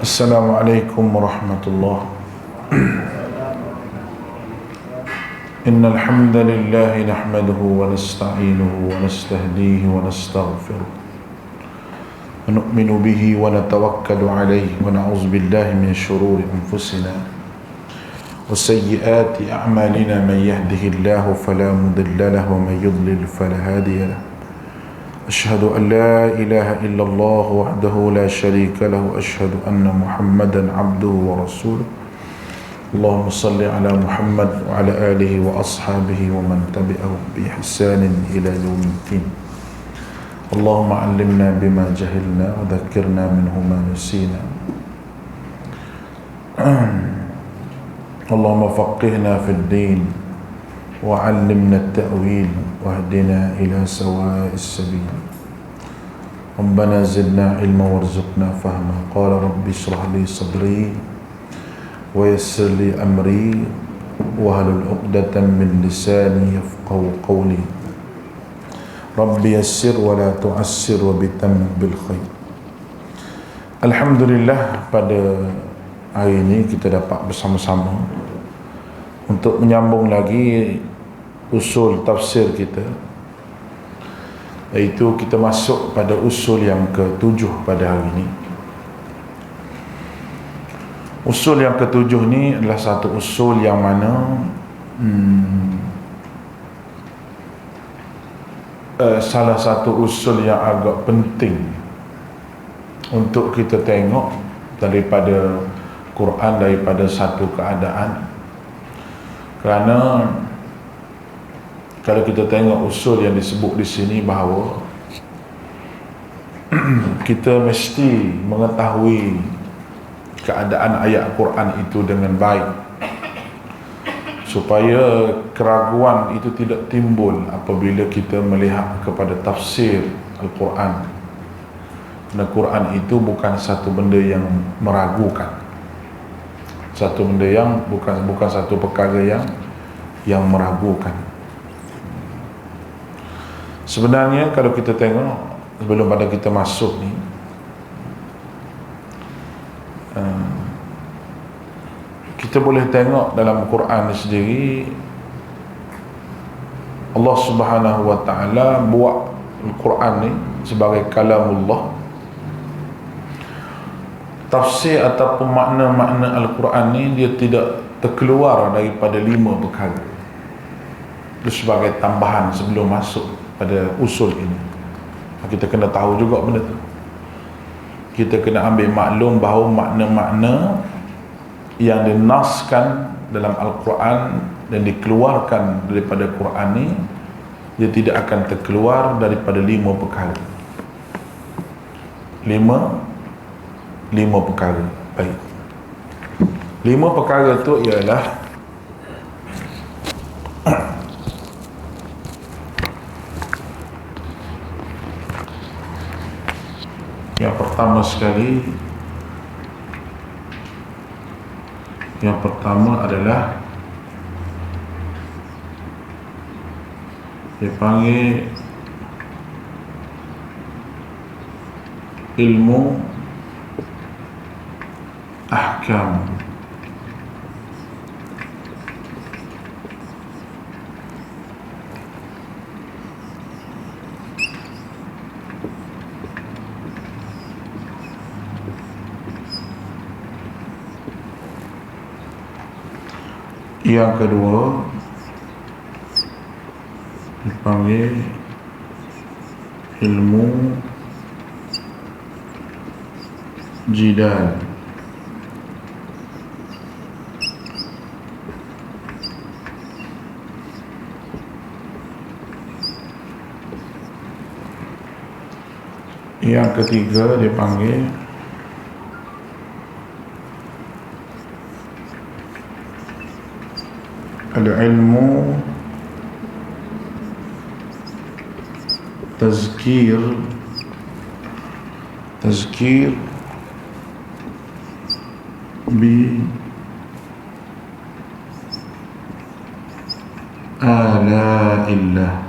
Assalamualaikum warahmatullahi. Innal hamdalillah nahmaduhu wa nasta'inuhu wa nastahdihi wa nastaghfiruh wa nu'minu bihi wa natawakkalu alayhi wa na'udzu billahi min shururi anfusina wa sayyiati a'malina. Man yahdihillahu fala mudilla lahu wa man yudlil fala hadiya lahu. أشهد أن لا إله إلا الله وحده لا شريك له أشهد أن محمدا عبده ورسوله. اللهم صل على محمد وعلى آله وأصحابه ومن تبعهم بإحسان إلى يوم الدين. اللهم علمنا بما جهلنا وذكرنا منه ما نسينا. اللهم فقهنا في الدين وعلمنا التأويل واهدنا إلى سواء السبيل. ربنا زدنا علما وارزقنا فهما. قال رب اشرح لي صدري ويسر لي أمري واحلل عقدة من لساني يفقهوا قولي. رب يسر ولا تعسر وبتم بالخير. Alhamdulillah, pada hari ini kita dapat bersama-sama untuk menyambung lagi usul tafsir kita, iaitu kita masuk pada usul yang ke-7 pada hari ini. Usul yang ke-7 ni adalah satu usul yang mana salah satu usul yang agak penting untuk kita tengok daripada Quran, daripada satu keadaan. Kerana kalau kita tengok usul yang disebut di sini, bahawa kita mesti mengetahui keadaan ayat Quran itu dengan baik, supaya keraguan itu tidak timbul apabila kita melihat kepada tafsir Al-Quran. Kerana Quran itu bukan satu benda yang meragukan, satu benda yang bukan satu perkara yang meragukan. Sebenarnya kalau kita tengok, sebelum pada kita masuk ni, kita boleh tengok dalam Quran sendiri, Allah Subhanahu wa ta'ala buat Al-Quran ni sebagai kalamullah. Tafsir ataupun makna-makna Al-Quran ni dia tidak terkeluar daripada 5 perkara. Itu sebagai tambahan sebelum masuk pada usul ini. Kita kena tahu juga benda tu. Kita kena ambil maklum bahawa makna-makna yang dinaskan dalam Al-Quran dan dikeluarkan daripada Quran ni, dia tidak akan terkeluar daripada 5 perkara. 5 perkara. Baik. 5 perkara tu ialah: yang pertama sekali, yang pertama adalah dia panggil ilmu ahkam. Yang kedua dipanggil ilmu jidal. Yang ketiga dipanggil al-ilmu tazkir bi ala'illah.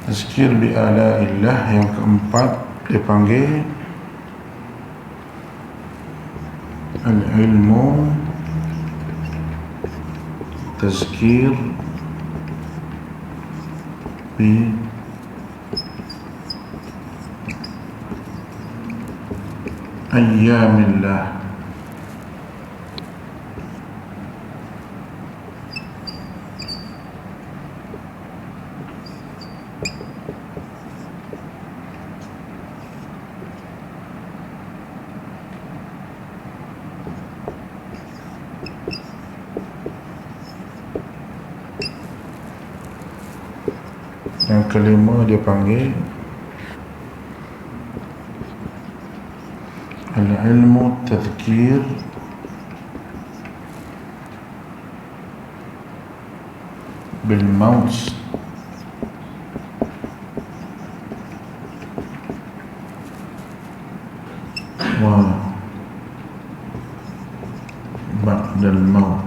Tazkir bi alaillah. Yang keempat dipanggil al-ilmu tazkir bi ayyamillah. Yang kelima dia panggil al-ilmu tadhkir bil maut wa ba'da al-maut.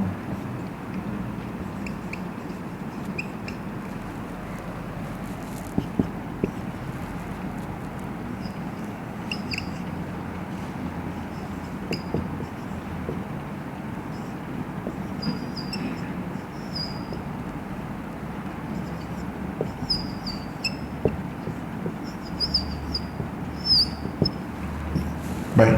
Baik.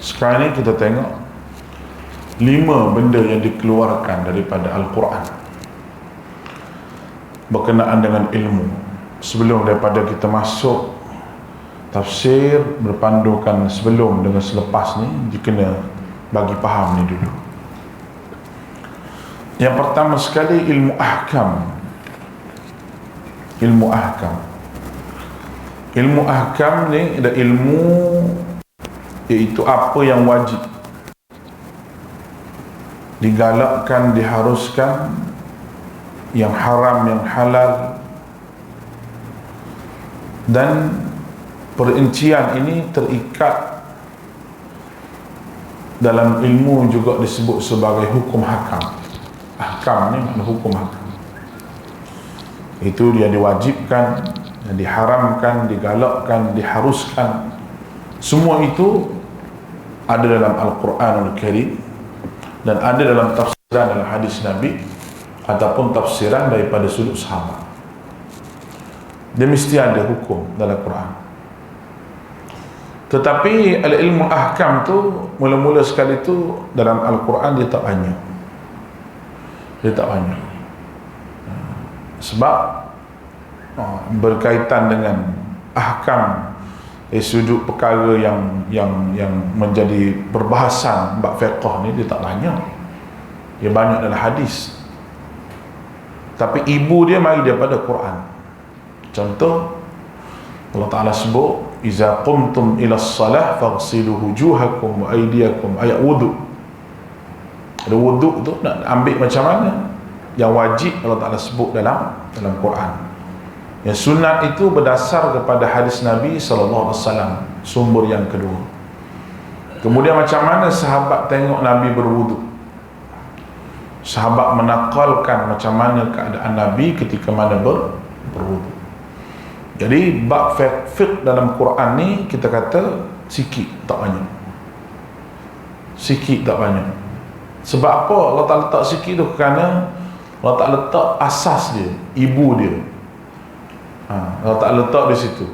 Sekarang ni kita tengok 5 benda yang dikeluarkan daripada Al-Quran berkenaan dengan ilmu. Sebelum daripada kita masuk tafsir, berpandukan sebelum dengan selepas ni, dia kena bagi faham ni dulu. Yang pertama sekali, ilmu ahkam. Ilmu ahkam. Ilmu ahkam ni ada ilmu iaitu apa yang wajib, digalakkan, diharuskan, yang haram, yang halal, dan perincian ini terikat dalam ilmu juga disebut sebagai hukum hakam. Ahkam ni makna hukum hakam. Itu dia diwajibkan, diharamkan, digalakkan, diharuskan. Semua itu ada dalam Al-Quranul Karim dan ada dalam tafsiran dalam hadis Nabi ataupun tafsiran daripada sudut sahabat. Dia mesti ada hukum dalam Quran. Tetapi ilmu ahkam tu mula-mula sekali tu dalam Al-Quran dia tak banyak. Dia tak banyak. Sebab berkaitan dengan ahkam sudut perkara yang menjadi perbahasan bab fiqh ni dia tak banyak. Dia banyak dalam hadis. Tapi ibu dia mari daripada Quran. Contoh Allah Ta'ala sebut iza qumtum ila salah faghsilu wujuhakum wa aydiyakum, ayat wudu. Ada wudu tu nak ambil macam mana? Yang wajib Allah Ta'ala sebut dalam Quran. Yang sunat itu berdasar kepada hadis Nabi SAW, sumber yang kedua. Kemudian macam mana sahabat tengok Nabi berwudu, sahabat menakalkan macam mana keadaan Nabi ketika mana berwudu. Jadi bab fiqh dalam Quran ni kita kata sikit tak banyak. Sikit tak banyak. Sebab apa Allah Ta'ala letak sikit tu? Kerana Allah Ta'ala letak asas dia, ibu dia. Allah Ta'ala letak di situ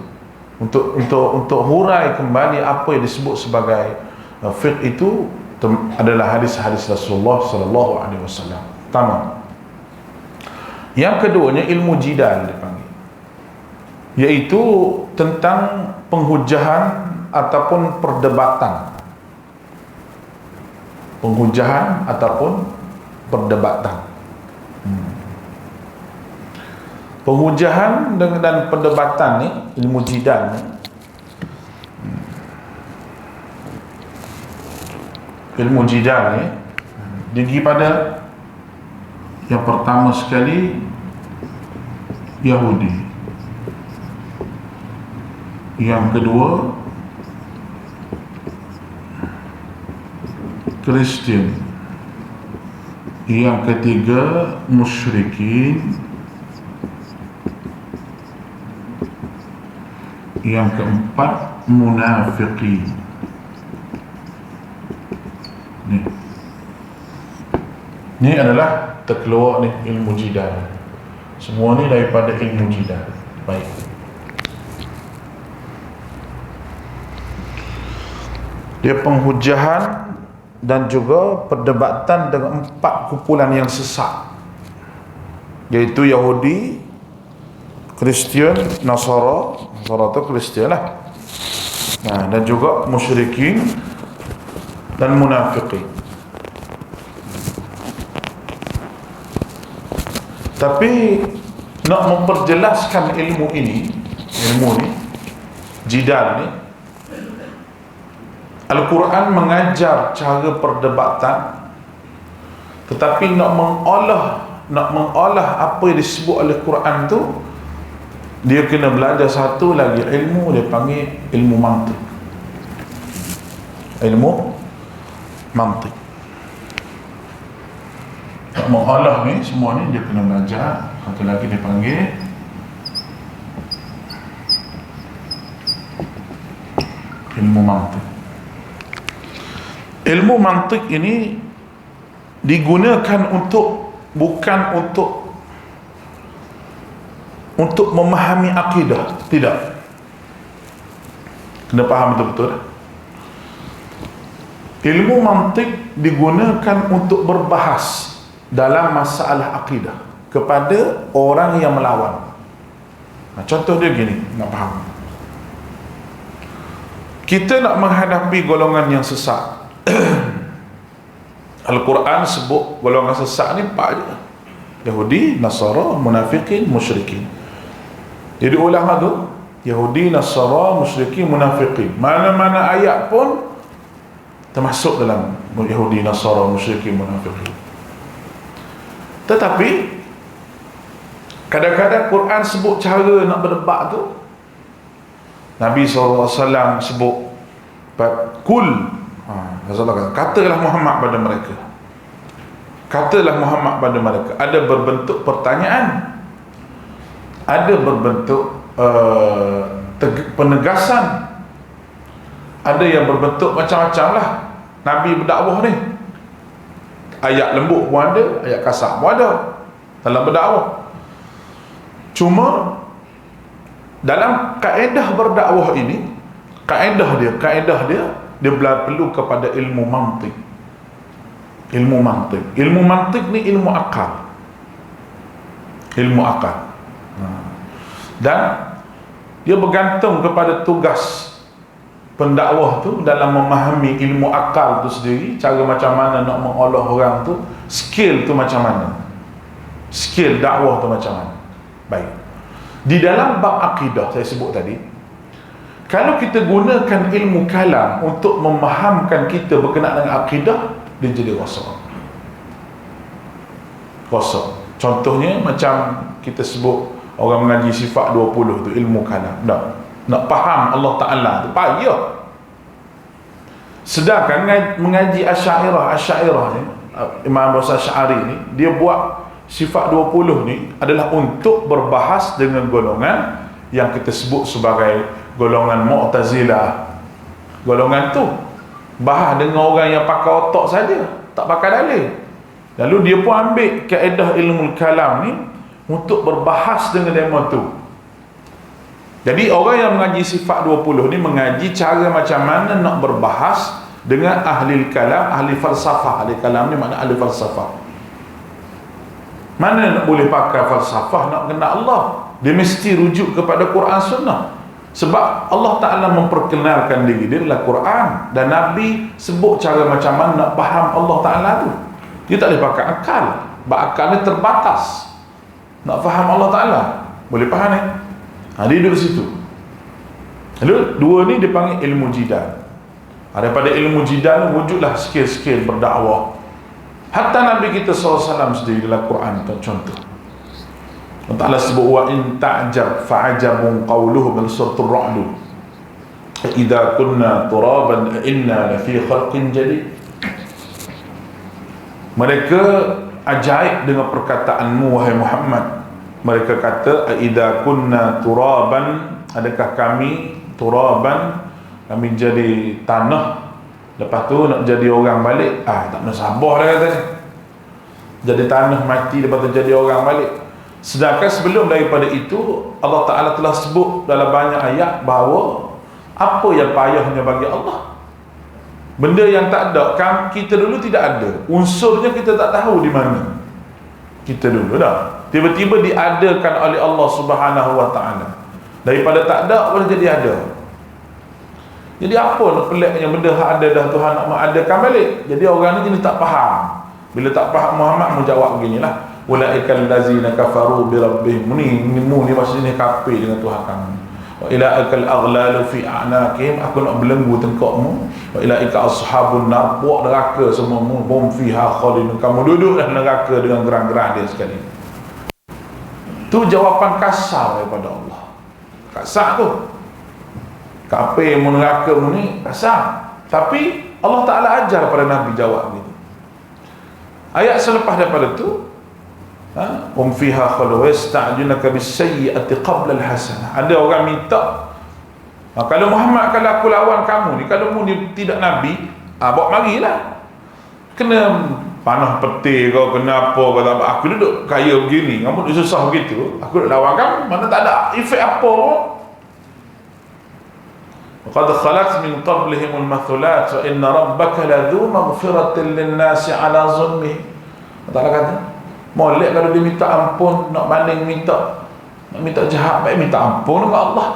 untuk hurai kembali apa yang disebut sebagai fiqh itu adalah hadis-hadis Rasulullah sallallahu alaihi wasallam. Pertama. Yang keduanya ilmu jidal dipanggil, iaitu tentang penghujahan ataupun perdebatan. Penghujahan ataupun perdebatan. Penghujahan dan perdebatan ni, ilmu jidal ni, ilmu jidal ni tinggi pada yang pertama sekali Yahudi, yang kedua Kristian, yang ketiga musyrikin, yang keempat munafiqin. Ni adalah terkeluar ni ilmu jidal. Semua ni daripada ilmu jidal. Baik. Dia penghujahan dan juga perdebatan dengan 4 kumpulan yang sesat, iaitu Yahudi, Kristian, Nasara tu Kristian lah, dan juga musyrikin dan munafiqin. Tapi nak memperjelaskan ilmu ni, jidal ni, Al-Quran mengajar cara perdebatan, tetapi nak mengolah apa yang disebut oleh Quran tu, dia kena belajar satu lagi ilmu, dia panggil ilmu mantik. Ilmu mantik. Nak mengolah ni, semua ni dia kena belajar satu lagi, dia panggil ilmu mantik. Ilmu mantik ini digunakan bukan untuk memahami akidah, tidak. Kena faham betul-betul. Ilmu mantik digunakan untuk berbahas dalam masalah akidah kepada orang yang melawan. Contoh dia gini, nak faham. Kita nak menghadapi golongan yang sesat. Al-Quran sebut golongan sesat ni 4 je: Yahudi, Nasara, munafiqin, musyrikin. Jadi ulama tu Yahudi, Nasara, musyrikin, munafiqin, mana-mana ayat pun termasuk dalam Yahudi, Nasara, musyrikin, munafiqin. Tetapi kadang-kadang Quran sebut cara nak berdebat tu, Nabi SAW sebut kul, Rasulullah kata, katalah Muhammad pada mereka. Katalah Muhammad pada mereka. Ada berbentuk pertanyaan, ada berbentuk penegasan, ada yang berbentuk macam-macam lah. Nabi berdakwah ni, ayat lembut pun ada, ayat kasar pun ada dalam berdakwah. Cuma dalam kaedah berdakwah ini, kaedah dia perlu kepada ilmu mantik. Ilmu mantik ni ilmu akal. Dan dia bergantung kepada tugas pendakwah tu dalam memahami ilmu akal tu sendiri, cara macam mana nak mengolah orang tu, skill tu macam mana, skill dakwah tu macam mana. Baik. Di dalam bab akidah saya sebut tadi, kalau kita gunakan ilmu kalam untuk memahamkan kita berkenaan dengan akidah, dia jadi rosak. Contohnya macam kita sebut orang mengaji sifat 20 tu, ilmu kalam. Nak faham Allah Ta'ala tu payah. Sedangkan mengaji Asy'ariyah ni, Imam Abu Asy'ari ni, dia buat sifat 20 ni adalah untuk berbahas dengan golongan yang kita sebut sebagai golongan Mu'tazilah. Golongan tu bahas dengan orang yang pakai otak saja, tak pakai dalil. Lalu dia pun ambil kaedah ilmu kalam ni untuk berbahas dengan demo tu. Jadi orang yang mengaji sifat 20 ni mengaji cara macam mana nak berbahas dengan ahli kalam, ahli falsafah. Ahli kalam ni makna ahli falsafah. Mana nak boleh pakai falsafah nak kenal Allah? Dia mesti rujuk kepada Quran Sunnah. Sebab Allah Ta'ala memperkenalkan diri dia dalam Quran, dan Nabi sebut cara macam mana nak faham Allah Ta'ala tu. Dia tak boleh pakai akal, sebab akal ni terbatas. Nak faham Allah Ta'ala, boleh faham ni? Dia duduk situ. Lalu dua ni dipanggil ilmu jidal. Daripada ilmu jidal wujudlah skill-skill berdakwah. Hatta Nabi kita SAW sendiri dalam Quran contoh, Allah Ta'ala sebut wa in ta'jab fa'ajabun qawluhu bil suratul Ra'd idza kunna turaban inna lafi khalqin jadid. Mereka ajaib dengan perkataanmu wahai Muhammad. Mereka kata idza kunna turaban, adakah kami turaban, kami jadi tanah, lepas tu nak jadi orang balik, tak nak sabar dah kata ni. Jadi tanah mati, lepas tu jadi orang balik. Sedangkan sebelum daripada itu Allah Ta'ala telah sebut dalam banyak ayat bahawa apa yang payahnya bagi Allah, benda yang tak ada, kan kita dulu tidak ada, unsurnya kita tak tahu di mana kita dulu dah, tiba-tiba diadakan oleh Allah Subhanahu Wa Ta'ala. Daripada tak ada boleh jadi ada. Jadi apa nak peliknya benda ada dah Tuhan nak mengadakan balik. Jadi orang ni jenis tak faham. Bila tak faham, Muhammad menjawab beginilah, ulaikal ladzina kafaru bi rabbihim. Ni maksudnya kafir dengan Tuhan kamu. Wa ilaikal aghlalu fi a'naqihim, aku nak belenggu tengkokmu. Wa ilaika ashabun nar, buat neraka semuamu, hum fiha khalidun, kamu duduk dalam neraka dengan gerang-gerang dia sekali. Tu jawapan kasar daripada Allah. Kasar tu. Kafir mu neraka mu ni kasar. Tapi Allah Ta'ala ajar pada Nabi jawab gitu. Ayat selepas daripada tu, fiha khalidun yasta'jilunaka bis-sayyi'ati qabla al-hasanah. Ada orang minta, kalau Muhammad, kalau aku lawan kamu ni, kalau mu ni tidak Nabi, bawa marilah. Kena panah peti kau, kena apa kau, tak apa. Aku duduk kaya begini, kamu duduk susah begitu, aku duduk lawan kamu, mana tak ada efek apa pun. Qad khalat min qablihim al-mathulat wa inna rabbaka ladhu maghfiratin lin-nasi ala zulmihim. Tak kata molek kalau dia minta ampun, nak banding nak minta jahat, baik minta ampun dengan Allah.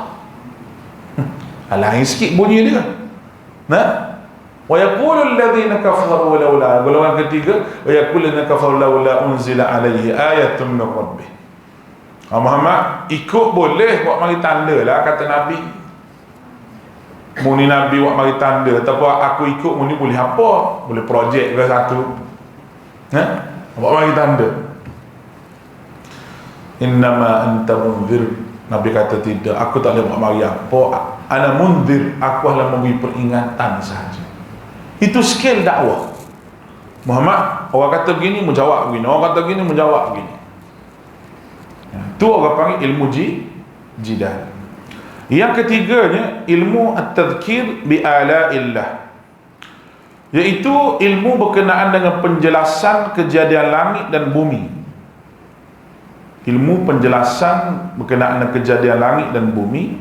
Lain sikit bunyi dia. Wa yaqulu alladhina kafaru laula, golongan ketiga, wa yaqulu alladhina kafaru laula unzila alaihi ayatun min rabbih. Muhammad ikut boleh, buat mari tanda lah kata Nabi. Muni Nabi buat mari tanda, ataupun aku ikut muni boleh apa? Boleh projek ke satu. Buat mari tanda. Innama anta munzir, Nabi kata tidak, aku tak boleh buat mari apa. Ana munzir, aku hanya memberi peringatan sahaja. Itu skill dakwah. Muhammad, orang kata begini menjawab begini, orang kata begini menjawab begini. Itu orang panggil ilmu jidal. Yang ketiganya ilmu at-tadhkir bi ala'illah, iaitu ilmu berkenaan dengan penjelasan kejadian langit dan bumi. Ilmu penjelasan berkenaan dengan kejadian langit dan bumi,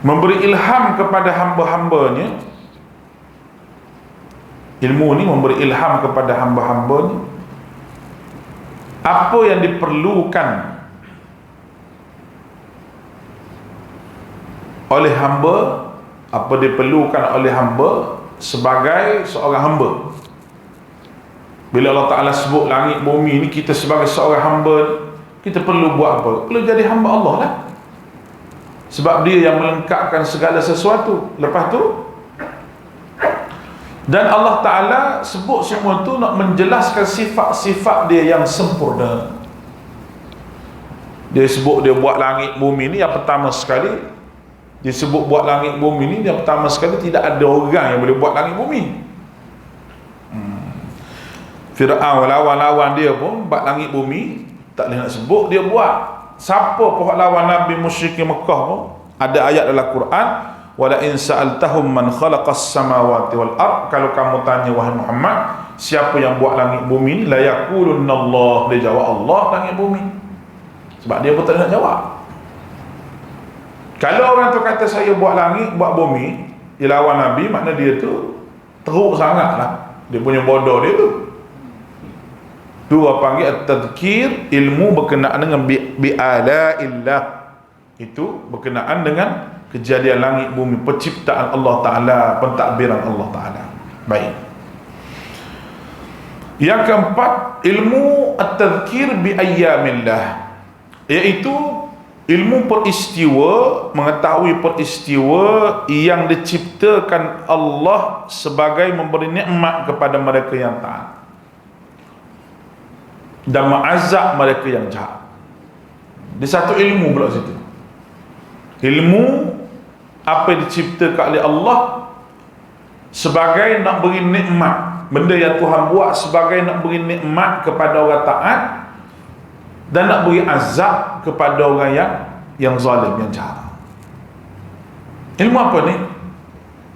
memberi ilham kepada hamba-hambanya. Ilmu ni memberi ilham kepada hamba-hambanya apa yang diperlukan oleh hamba, apa diperlukan oleh hamba sebagai seorang hamba. Bila Allah Ta'ala sebut langit bumi ni, kita sebagai seorang hamba, kita perlu buat apa? Perlu jadi hamba Allah lah. Sebab dia yang melengkapkan segala sesuatu. Lepas tu, dan Allah Ta'ala sebut semua tu nak menjelaskan sifat-sifat dia yang sempurna. Dia sebut dia buat langit bumi ni, yang pertama sekali dia sebut buat langit bumi ni, yang pertama sekali tidak ada orang yang boleh buat langit bumi. Fir'aun lawan-lawan dia pun buat langit bumi, tak boleh nak sebut dia buat. Siapa pun lawan Nabi musyrikin Mekah pun, ada ayat dalam Quran, wala in sa'altahum man khalaqas samawati wal ard, kalau kamu tanya wahai Muhammad siapa yang buat langit bumi ni, la yaqulunna Allah, dia jawab Allah langit bumi. Sebab dia pun tak nak jawab. Kalau orang tu kata saya buat langit, buat bumi, dia lawan Nabi, makna dia tu teruk sangat lah, dia punya bodoh dia tu. Tu orang panggil at-tadhkir, ilmu berkenaan dengan bi'ala'illah, Itu berkenaan dengan kejadian langit bumi, penciptaan Allah Ta'ala, pentadbiran Allah Ta'ala. Baik. Yang keempat, ilmu at-tadhkir bi ayyamillah, iaitu ilmu peristiwa, mengetahui peristiwa yang diciptakan Allah sebagai memberi nikmat kepada mereka yang taat dan mengazab mereka yang jahat. Di satu ilmu pula situ. Ilmu apa yang diciptakan oleh Allah sebagai nak beri nikmat, benda yang Tuhan buat sebagai nak beri nikmat kepada orang taat dan nak beri azab kepada orang yang zalim, yang jahat. Ilmu apa ni?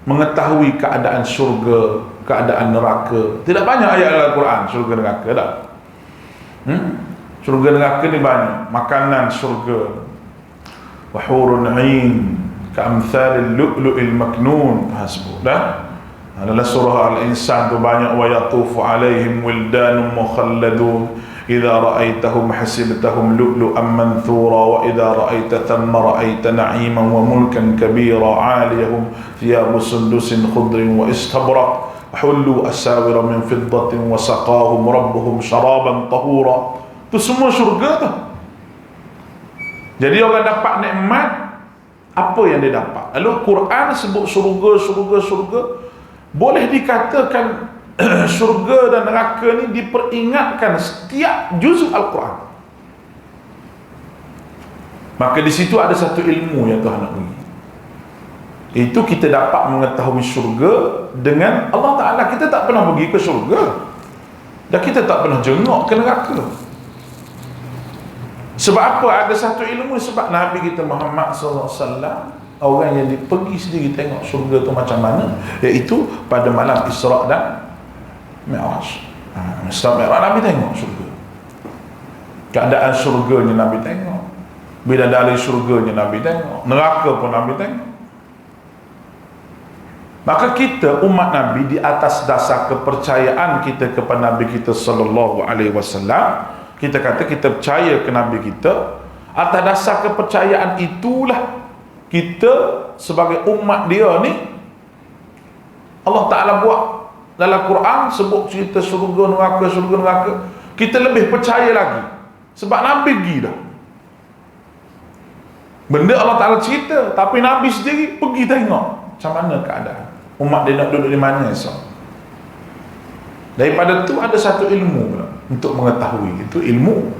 Mengetahui keadaan syurga, keadaan neraka. Tidak banyak ayat dalam Al-Quran syurga neraka tak? Syurga neraka ni banyak. Makanan syurga, wahurun 'ain ka'amthalil lu'lu'il maknun, hasbu dah. Dalam surah Al-Insan tu banyak, wa yatufu 'alaihim wildanun mukhalladun idza ra'aitahum hasibtahum lu'lu'an manthura wa idza ra'aita thamma ra'aita na'iman wa mulkan kabira 'aliyahum thiyabu sundusin khudrin wa istabraq hullu asawira min fiddatin wa saqahum rabbuhum syaraban tahura. Itu semua syurga tu. Jadi orang dapat nikmat, apa yang dia dapat? Lalu Quran sebut syurga. Boleh dikatakan syurga dan neraka ni diperingatkan setiap juzuk Al-Quran. Maka di situ ada satu ilmu yang Tuhan nak bagi. Itu kita dapat mengetahui syurga dengan Allah Ta'ala. Kita tak pernah pergi ke syurga dan kita tak pernah jenguk ke neraka. Sebab apa? Ada satu ilmu. Sebab Nabi kita Muhammad SAW, orang yang pergi sendiri tengok syurga tu macam mana, iaitu pada malam Isra' dan Mi'raj. Isra' Mi'raj Nabi tengok syurga, keadaan syurganya Nabi tengok, bidadari syurganya Nabi tengok, neraka pun Nabi tengok. Maka kita umat Nabi, di atas dasar kepercayaan kita kepada Nabi kita sallallahu alaihi wasallam, kita kata kita percaya ke Nabi kita. Atas dasar kepercayaan itulah kita sebagai umat dia ni, Allah Ta'ala buat dalam Quran sebut cerita syurga neraka, kita lebih percaya lagi sebab Nabi pergi dah. Benda Allah Ta'ala cerita, tapi Nabi sendiri pergi tengok macam mana keadaan umat dia nak duduk di mana esok. Daripada tu ada satu ilmu pula untuk mengetahui, itu ilmu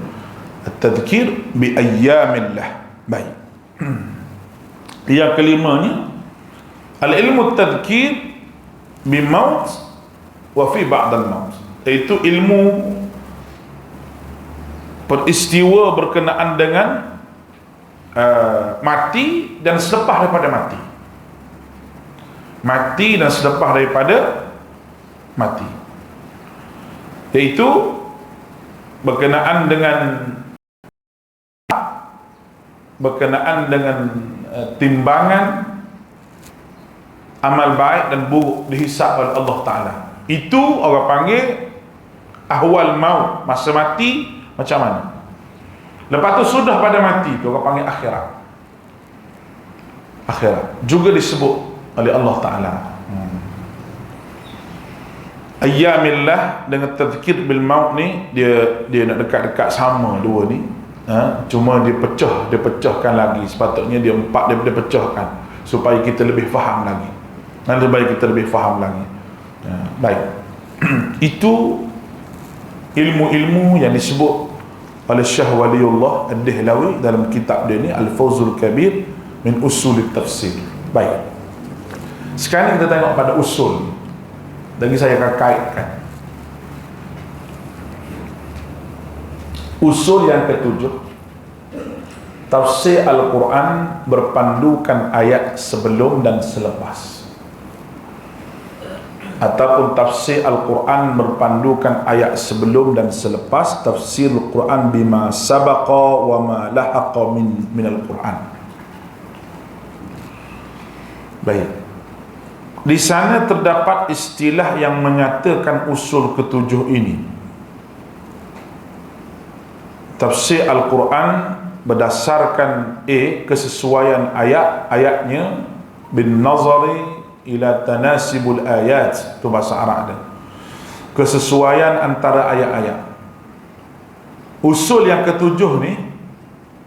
at-tadhkir bi ayyamillah. Baik. Yang kelimanya, al-ilmu at-tadhkir bi maut wa fi ba'dal maut, iaitu ilmu peristiwa berkenaan dengan mati dan selepas daripada mati. Mati dan selepas daripada mati, iaitu berkenaan dengan timbangan amal baik dan buruk dihisab oleh Allah Ta'ala. Itu orang panggil ahwal maut, masa mati macam mana. Lepas tu sudah pada mati tu orang panggil akhirat. Akhirat juga disebut oleh Allah Ta'ala. Ayyamillah dengan tadhkir bil maut ni, dia nak dekat-dekat sama dua ni. Cuma dia pecahkan lagi. Sepatutnya dia empat, dia pecahkan supaya kita lebih faham lagi. Nanti baik kita lebih faham lagi. Baik. Itu ilmu-ilmu yang disebut oleh Syekh Waliullah Ad-Dihlawi dalam kitab dia ni Al-Fawzul Kabir min Usul Tafsir. Baik. Sekarang kita tengok pada usul. Lagi saya akan kaitkan usul yang ketujuh. Tafsir Al-Quran berpandukan ayat sebelum dan selepas, ataupun tafsir Al-Quran berpandukan ayat sebelum dan selepas. Tafsir Al-Quran bima sabaqa wa ma lahaqa min Al-Quran. Baik. Di sana terdapat istilah yang menyatakan usul ketujuh ini. Tafsir Al-Quran berdasarkan kesesuaian ayat-ayatnya, bin nazari ila tanasibul ayat, itu bahasa Arab dia, kesesuaian antara ayat-ayat. Usul yang ketujuh ni,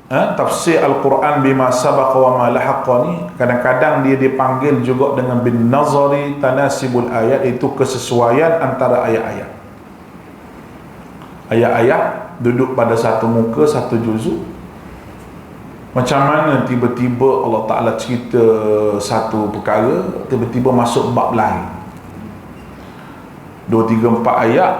tafsir Al-Quran bima sabaqa wa ma lahaqa ni, kadang-kadang dia dipanggil juga dengan bin nazari tanasibul ayat, itu kesesuaian antara ayat-ayat. Ayat-ayat duduk pada satu muka, satu juzuk. Macam mana tiba-tiba Allah Ta'ala cerita satu perkara, tiba-tiba masuk bab lain, 2, 3, 4 ayat.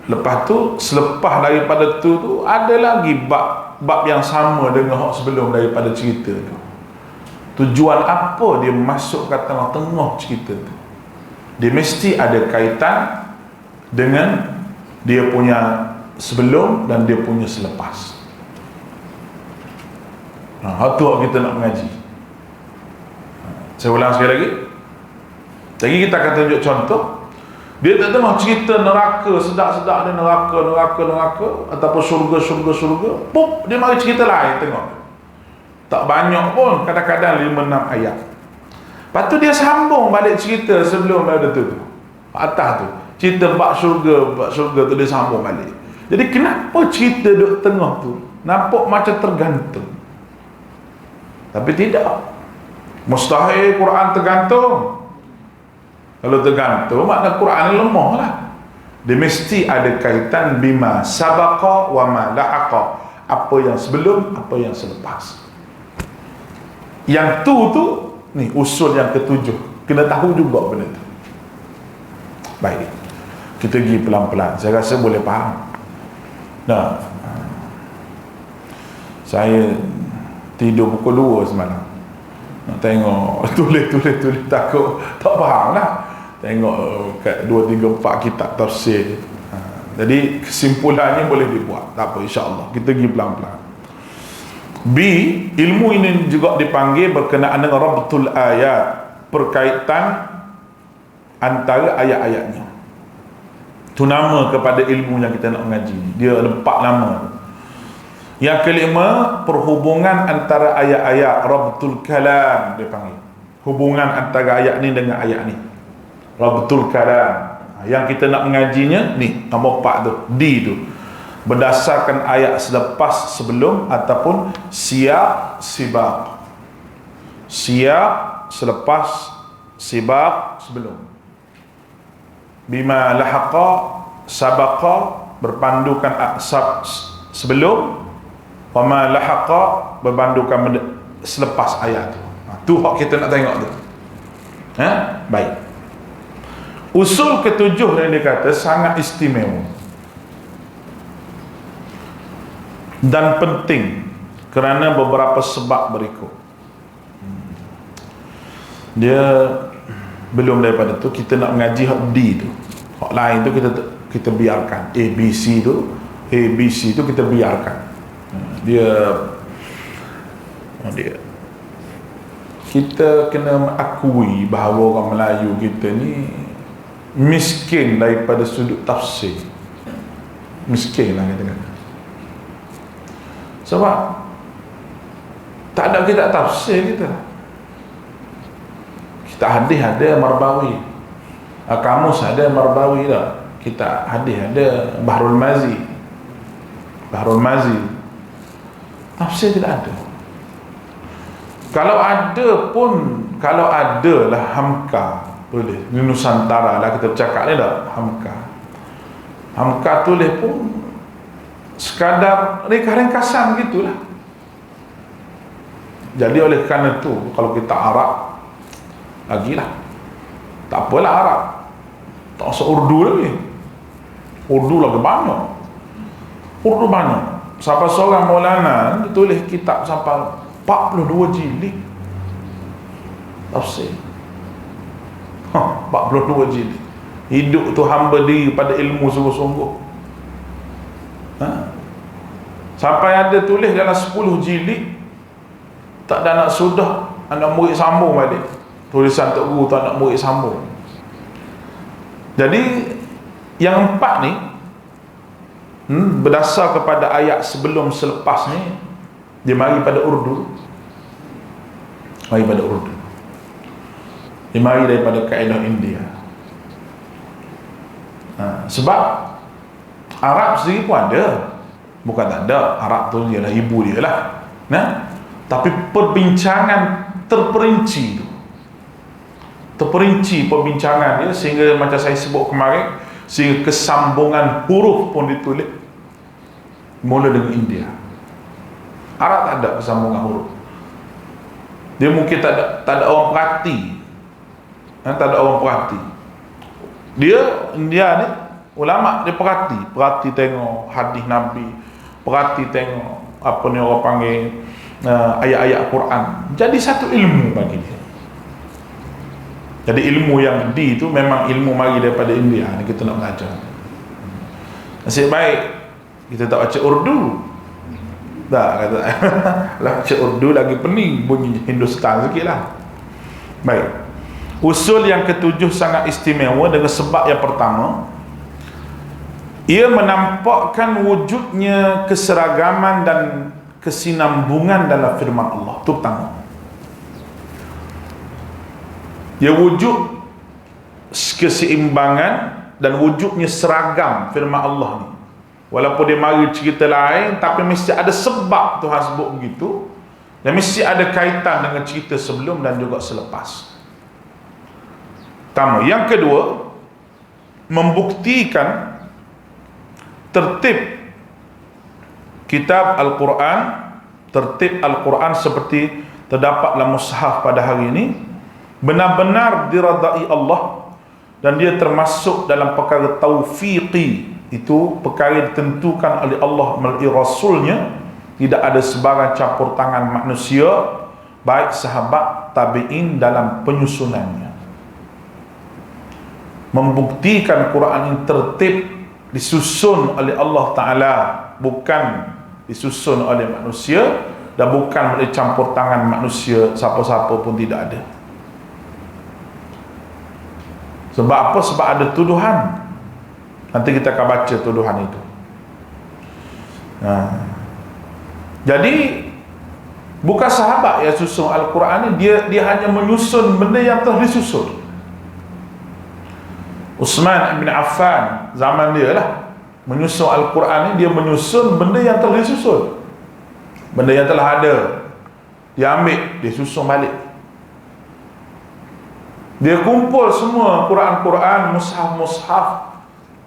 Lepas tu, selepas daripada tu ada lagi bab yang sama dengan hak sebelum daripada cerita tu. Tujuan apa dia masuk ke tengah-tengah cerita tu? Dia mesti ada kaitan dengan dia punya sebelum dan dia punya selepas. Itu kita nak mengaji. Saya ulang sekali lagi. Lagi kita akan tunjuk contoh. Dia tak tengah cerita neraka, sedap-sedap dia neraka, ataupun syurga, pop, dia mari cerita lain tengok. Tak banyak pun, kadang-kadang 5-6 ayat. Lepas tu dia sambung balik cerita sebelum ada tu. Atas tu, cerita bab syurga tu dia sambung balik. Jadi kenapa cerita duduk tengah tu nampak macam tergantung? Tapi tidak. Mustahil Quran tergantung. Kalau tergantung, makna Quran ni lemah lah. Dia mesti ada kaitan bima sabaqa wa ma lahaqa, apa yang sebelum, apa yang selepas. Yang tu ni usul yang ketujuh, kena tahu juga benda tu. Baik, kita pergi pelan-pelan, saya rasa boleh faham. Nah, saya tidur pukul 2 semalam, nak tengok tulis takut tak faham lah. Tengok kat 2, 3, 4 kitab tafsir. Jadi kesimpulannya boleh dibuat, tak apa, insya-Allah kita pergi pelan-pelan. B, ilmu ini juga dipanggil berkenaan dengan rabtul ayat, perkaitan antara ayat-ayatnya. Itu nama kepada ilmu yang kita nak mengaji. Dia ada 4 nama. Yang kelima, perhubungan antara ayat-ayat, rabtul kalam dia panggil. Hubungan antara ayat ni dengan ayat ni, rabtul kalam. Yang kita nak mengajinya ni, nombor 4 tu, D tu, berdasarkan ayat selepas sebelum ataupun siyaq sibaq. Siyaq selepas, sibaq sebelum. Bima lahaqa sabaqa berpandukan sebelum, wa ma lahaqa berpandukan selepas ayat tu. Tu hak kita nak tengok tu. Baik. Usul ketujuh yang dia kata sangat istimewa dan penting kerana beberapa sebab berikut. Dia belum daripada tu kita nak mengaji hak D tu. Hak lain tu kita biarkan. ABC tu kita biarkan. Dia kita kena mengakui bahawa orang Melayu kita ni miskin daripada sudut tafsir. Miskin lah kita kata. Sebab tak ada kitab tafsir kita. Kita hadis ada Marbawi, kamus ada Marbawi lah. Kita hadis ada Bahrul Mazi. Tafsir tidak ada. Kalau ada lah Hamka, boleh. Di Nusantara lah kita bercakap ni dah Hamka tulis pun sekadar ringkas-ringkasan gitulah. Jadi oleh kerana tu, kalau kita Arab lagilah, tak apalah Arab, tak usah Urdu lagi. Urdu lagi banyak. Sampai seorang Maulana dia tulis kitab sampai 42 jilid tafsir. 42 jilid. Hidup tu hamba diri pada ilmu sungguh-sungguh. Sampai ada tulis dalam 10 jilid, tak ada anak sudah, anak murid sambung balik. Tulisan Tok Guru tu anak murid sambung. Jadi yang 4 ni berdasar kepada ayat sebelum selepas ni, Dia mari pada Urdu. Mari pada Urdu. Dia mari daripada kaedah India. Sebab Arab sendiri pun ada. Bukan tak ada. Arab tu ialah ibu dia lah. Tapi perbincangan terperinci tu. Terperinci perbincangan dia, sehingga macam saya sebut kemarin, sehingga kesambungan huruf pun ditulis mula dengan India. Arab tak ada kesambungan huruf. Dia mungkin tak ada orang perhati. Tak ada orang perhati. India ni ulama dia perhati tengok hadis Nabi, perhati tengok apa ni orang panggil ayat-ayat Quran. Jadi satu ilmu bagi dia. Jadi ilmu yang di itu memang ilmu mari daripada India ni kita nak belajar. Nasib baik kita tak baca Urdu. Tak kata lah, baca Urdu lagi pening, bunyi Hindustan sikit lah. Baik. Usul yang ketujuh sangat istimewa dengan sebab yang pertama, ia menampakkan wujudnya keseragaman dan kesinambungan dalam firman Allah. Itu pertama. Dia wujud keseimbangan dan wujudnya seragam firman Allah ni. Walaupun dia mari cerita lain, tapi mesti ada sebab Tuhan sebut begitu, dan mesti ada kaitan dengan cerita sebelum dan juga selepas. Pertama. Yang kedua, membuktikan tertib kitab Al-Quran, tertib Al-Quran seperti terdapat dalam mushaf pada hari ini, benar-benar diradai Allah, dan dia termasuk dalam perkara taufiqi. Itu perkara ditentukan oleh Allah melalui Rasulnya. Tidak ada sebarang campur tangan manusia, baik sahabat tabi'in dalam penyusunannya. Membuktikan Quran ini tertib, disusun oleh Allah Ta'ala, bukan disusun oleh manusia, dan bukan oleh campur tangan manusia, siapa-siapa pun tidak ada. Sebab apa? Sebab ada tuduhan. Nanti kita akan baca tuduhan itu. Jadi bukan sahabat yang susun Al-Quran ni, dia hanya menyusun benda yang telah disusun. Uthman bin Affan zaman dia lah menyusun Al-Quran ni, dia menyusun benda yang telah disusun, benda yang telah ada, dia ambil, dia susun balik. Dia kumpul semua Quran-Quran, mushaf-mushaf.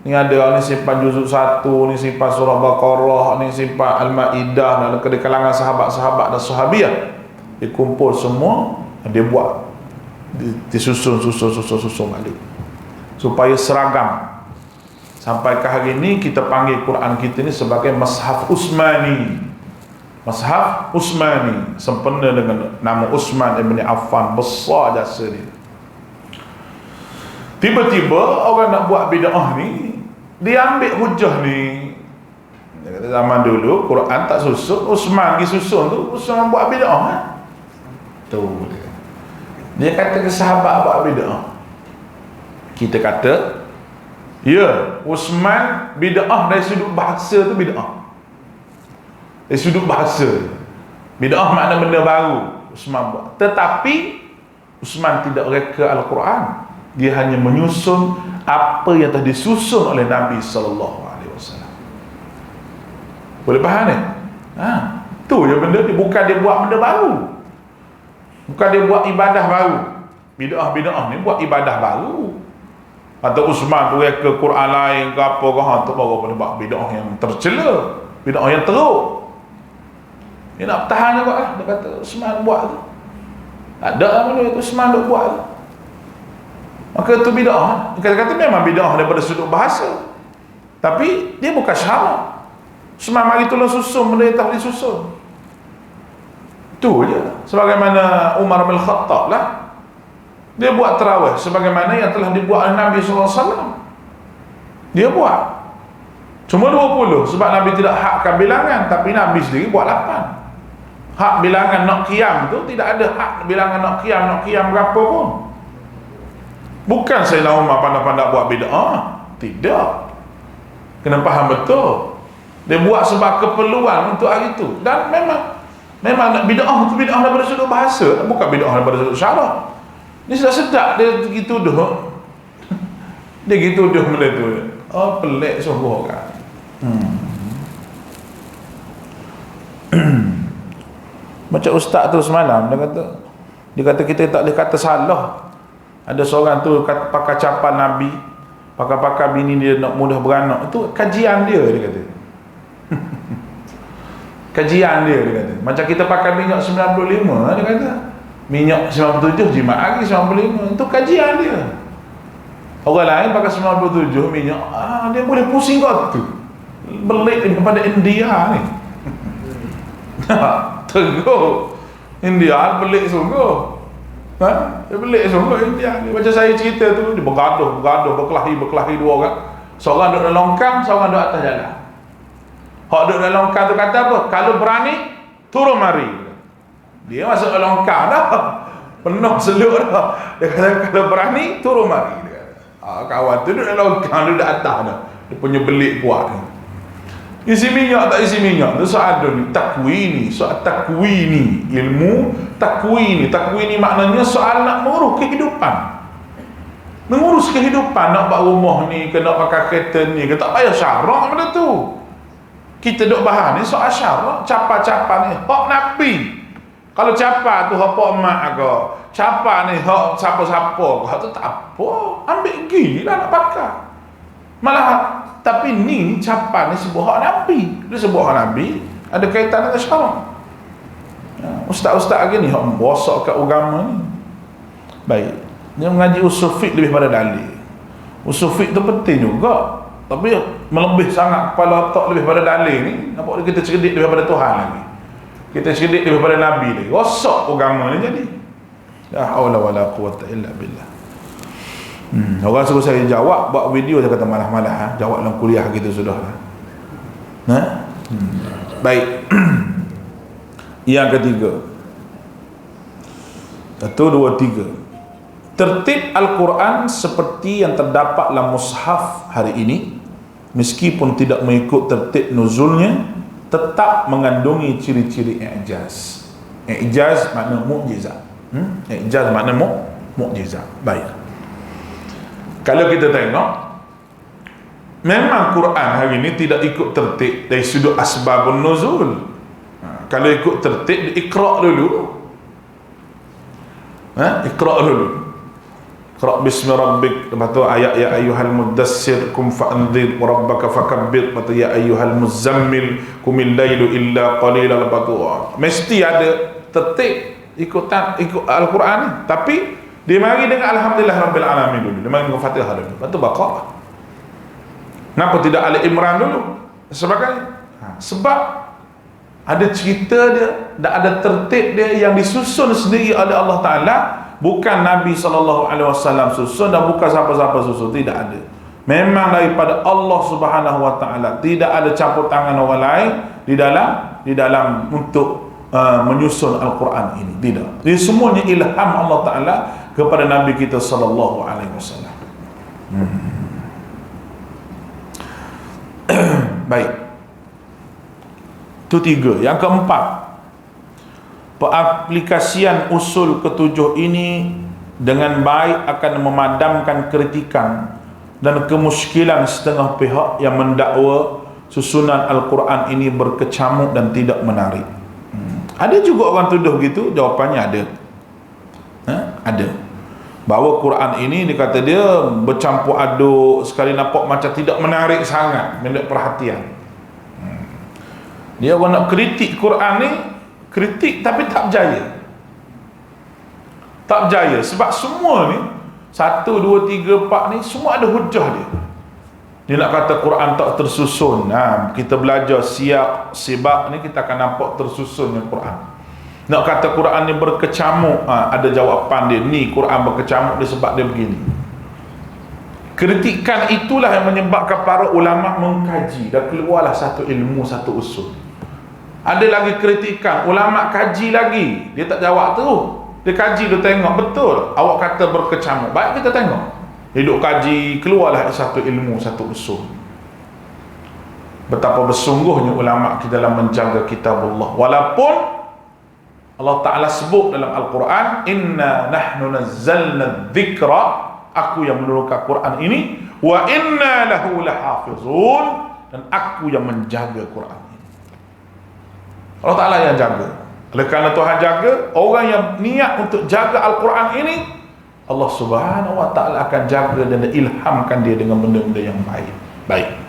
Ni ada, ni simpan juzuk 1, ni simpan surah Baqarah, ni simpan Al-Ma'idah, dan di kalangan sahabat-sahabat dan sahabiah. Dia kumpul semua, dia buat, disusun balik supaya seragam. Sampai ke hari ini kita panggil Quran kita ni sebagai Mushaf Utsmani. Mushaf Utsmani, sempena dengan nama Uthman bin Affan, besar jasa dia. Tiba-tiba orang nak buat bid'ah ni, dia ambil hujah ni. Dia kata zaman dulu Quran tak susun, Uthman pergi susun tu, Uthman buat bid'ah. Tu dia kata ke sahabat buat bid'ah. Kita kata, ya, Uthman bid'ah dari sudut bahasa tu bid'ah. Dari sudut bahasa, bid'ah makna benda baru Uthman buat. Tetapi Uthman tidak reka Al-Quran. Dia hanya menyusun apa yang telah disusun oleh Nabi SAW. Boleh faham ni? Tu je benda ni. Bukan dia buat benda baru, bukan dia buat ibadah baru. Bid'ah ni buat ibadah baru. Atau Uthman tu reka Quran lain ke apa ke, tu baru boleh buat bid'ah yang tercela, bid'ah yang teruk. Dia nak tahan juga lah. Dia kata Uthman buat tu, tak ada lah benda tu Uthman duk buat tu. Maka itu bid'ah. Kata-kata memang bid'ah daripada sudut bahasa, tapi dia bukan syarak. Uthman mari tolong susun benda yang tak boleh susun. Itu je. Sebagaimana Umar bin Khattab lah, dia buat tarawih sebagaimana yang telah dibuat oleh Nabi SAW. Dia buat cuma 20, sebab Nabi tidak hakkan bilangan, tapi Nabi sendiri buat 8. Hak bilangan nak qiyam tu tidak ada hak bilangan nak qiyam berapa pun. Bukan Sayyidina Umar pandai-pandai buat bid'ah. Tidak. Kena faham betul. Dia buat sebab keperluan untuk hari itu. Dan memang Memang nak bid'ah tu bid'ah daripada sudut bahasa, bukan bid'ah daripada sudut syarak. Ni sudah sedap dia gitu dah. Dia gitu dah benda tu. Oh, pelik sungguh kan. Macam ustaz tu semalam dia kata kita tak boleh kata salah. Ada seorang tu pakai capan Nabi, pakai bini dia nak mudah beranak. Itu kajian dia kata. Kajian dia kata. Macam kita pakai minyak 95 dia kata. Minyak 97 jimat lagi 95. Itu kajian dia. Orang lain pakai 97 minyak, dia boleh pusing kau tu. Belik daripada India ni. Teguh. India belik sungguh. Dia belik sungguh India ni. Macam saya cerita tu, dia bergaduh, berkelahi dua orang. Seorang duduk dalam longkang, seorang duduk atas jalan. Hak duduk dalam longkang tu kata apa? Kalau berani, turun mari. Dia masuk dalam longkang dah. Penuh seluk dah. Dia kata kalau berani, turun mari. Kawan tu duduk dalam longkang, duduk atas dah. Dia punya belik kuat ni. Isi minyak tak isi minyak tu soal ni takwini, soal takwini, ilmu takwini. Takwini maknanya soal nak mengurus kehidupan. Mengurus kehidupan, nak buat rumah ni ke nak pakai kereta ni ke, tak payah syarak benda tu. Kita duk bahas ni soal syarak, capa-capa ni hak Nabi. Kalau capa tu hak pak mak ke, capa ni hak siapa-siapa ke, hak tu tak apa, ambil pergi lah nak pakai. Malah tapi ni capa ni sebuah hak Nabi. Dia sebuah hak Nabi ada kaitan dengan syarak. Ustaz-ustaz lagi ni hak membosok kat agama ni. Baik, dia mengaji usul fiqh lebih pada dalil. Usul fiqh tu penting juga, tapi melebih sangat kepala otak lebih pada dalil ni. Nampak kita cerdik lebih pada Tuhan lagi. Kita cerdik lebih pada Nabi lagi. Rosak agama ni jadi. La haula wala quwwata illa billah. Orang suruh saya jawab, buat video saya kata malah-malah jawab dalam kuliah kita sudah lah. Baik. Yang ketiga. 1, 2, 3. Tertib Al-Quran seperti yang terdapat dalam mushaf hari ini, meskipun tidak mengikut tertib nuzulnya, tetap mengandungi ciri-ciri i'jaz. I'jaz makna mukjizat. I'jaz makna mukjizat. Baik. Kalau kita tengok, memang Quran hari ini tidak ikut tertib dari sudut asbabun nuzul. Kalau ikut tertib, iqra' dulu. Iqra' dulu. Iqra' bismi rabbik. Lepas tu ayat ya ayyuhal muddassir kum fa'anzir wa rabbaka fakabbir. Lepas tu ya ayyuhal muzammil kumil lailu illa qalila. Lepas tu mesti ada tertib ikut Al-Quran ni. Tapi dia mari dengan alhamdulillah rabbil alamin dulu. Dia mari dengan Fatihah dulu. Lepas tu Baqarah. Kenapa tidak Ali Imran dulu? Sebab ada cerita dia, ada tertib dia yang disusun sendiri oleh Allah Ta'ala. Bukan Nabi SAW susun dan bukan siapa-siapa susun. Tidak ada. Memang daripada Allah Subhanahu Wa Ta'ala. Tidak ada campur tangan orang lain di dalam untuk menyusun Al-Quran ini. Tidak. Ini semuanya ilham Allah Ta'ala kepada Nabi kita sallallahu alaihi wasallam. Baik. Itu 3. Yang keempat, pengaplikasian usul ketujuh ini dengan baik akan memadamkan kritikan dan kemuskilan setengah pihak yang mendakwa susunan Al-Quran ini berkecamuk dan tidak menarik. Ada juga orang tuduh gitu. Jawapannya ada. Ada. Bahawa Quran ini dikata dia bercampur aduk, sekali nampak macam tidak menarik sangat, menarik perhatian. Dia orang nak kritik Quran ni, kritik tapi tak berjaya. Tak berjaya sebab semua ni 1, 2, 3, 4 ni semua ada hujah dia. Dia nak kata Quran tak tersusun. Kita belajar siap sibak ni, kita akan nampak tersusunnya Quran. Nak kata Quran ni berkecamuk, ada jawapan dia. Ni Quran berkecamuk dia sebab dia begini. Kritikan itulah yang menyebabkan para ulama mengkaji dan keluarlah satu ilmu, satu usul. Ada lagi kritikan, ulama kaji lagi, dia tak jawab tu. Dia kaji, dia tengok betul awak kata berkecamuk. Baik, kita tengok. Dia duk kaji, keluarlah satu ilmu, satu usul. Betapa bersungguhnya ulama kita dalam menjaga kitab Allah. Walaupun Allah Ta'ala sebut dalam Al-Quran, inna nahnu nazzalna dzikra, aku yang menurunkan Quran ini, wa inna lahu lahafizun, dan aku yang menjaga Quran ini. Allah Ta'ala yang jaga. Oleh kerana Tuhan jaga, orang yang niat untuk jaga Al-Quran ini, Allah Subhanahu Wa Ta'ala akan jaga dan ilhamkan dia dengan benda-benda yang baik.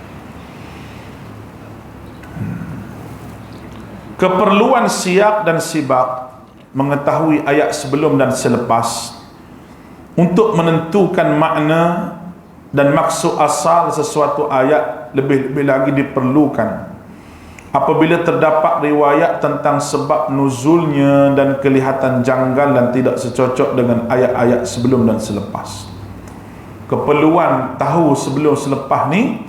Keperluan siap dan sibak mengetahui ayat sebelum dan selepas untuk menentukan makna dan maksud asal sesuatu ayat lebih-lebih lagi diperlukan apabila terdapat riwayat tentang sebab nuzulnya dan kelihatan janggal dan tidak secocok dengan ayat-ayat sebelum dan selepas. Keperluan tahu sebelum selepas ni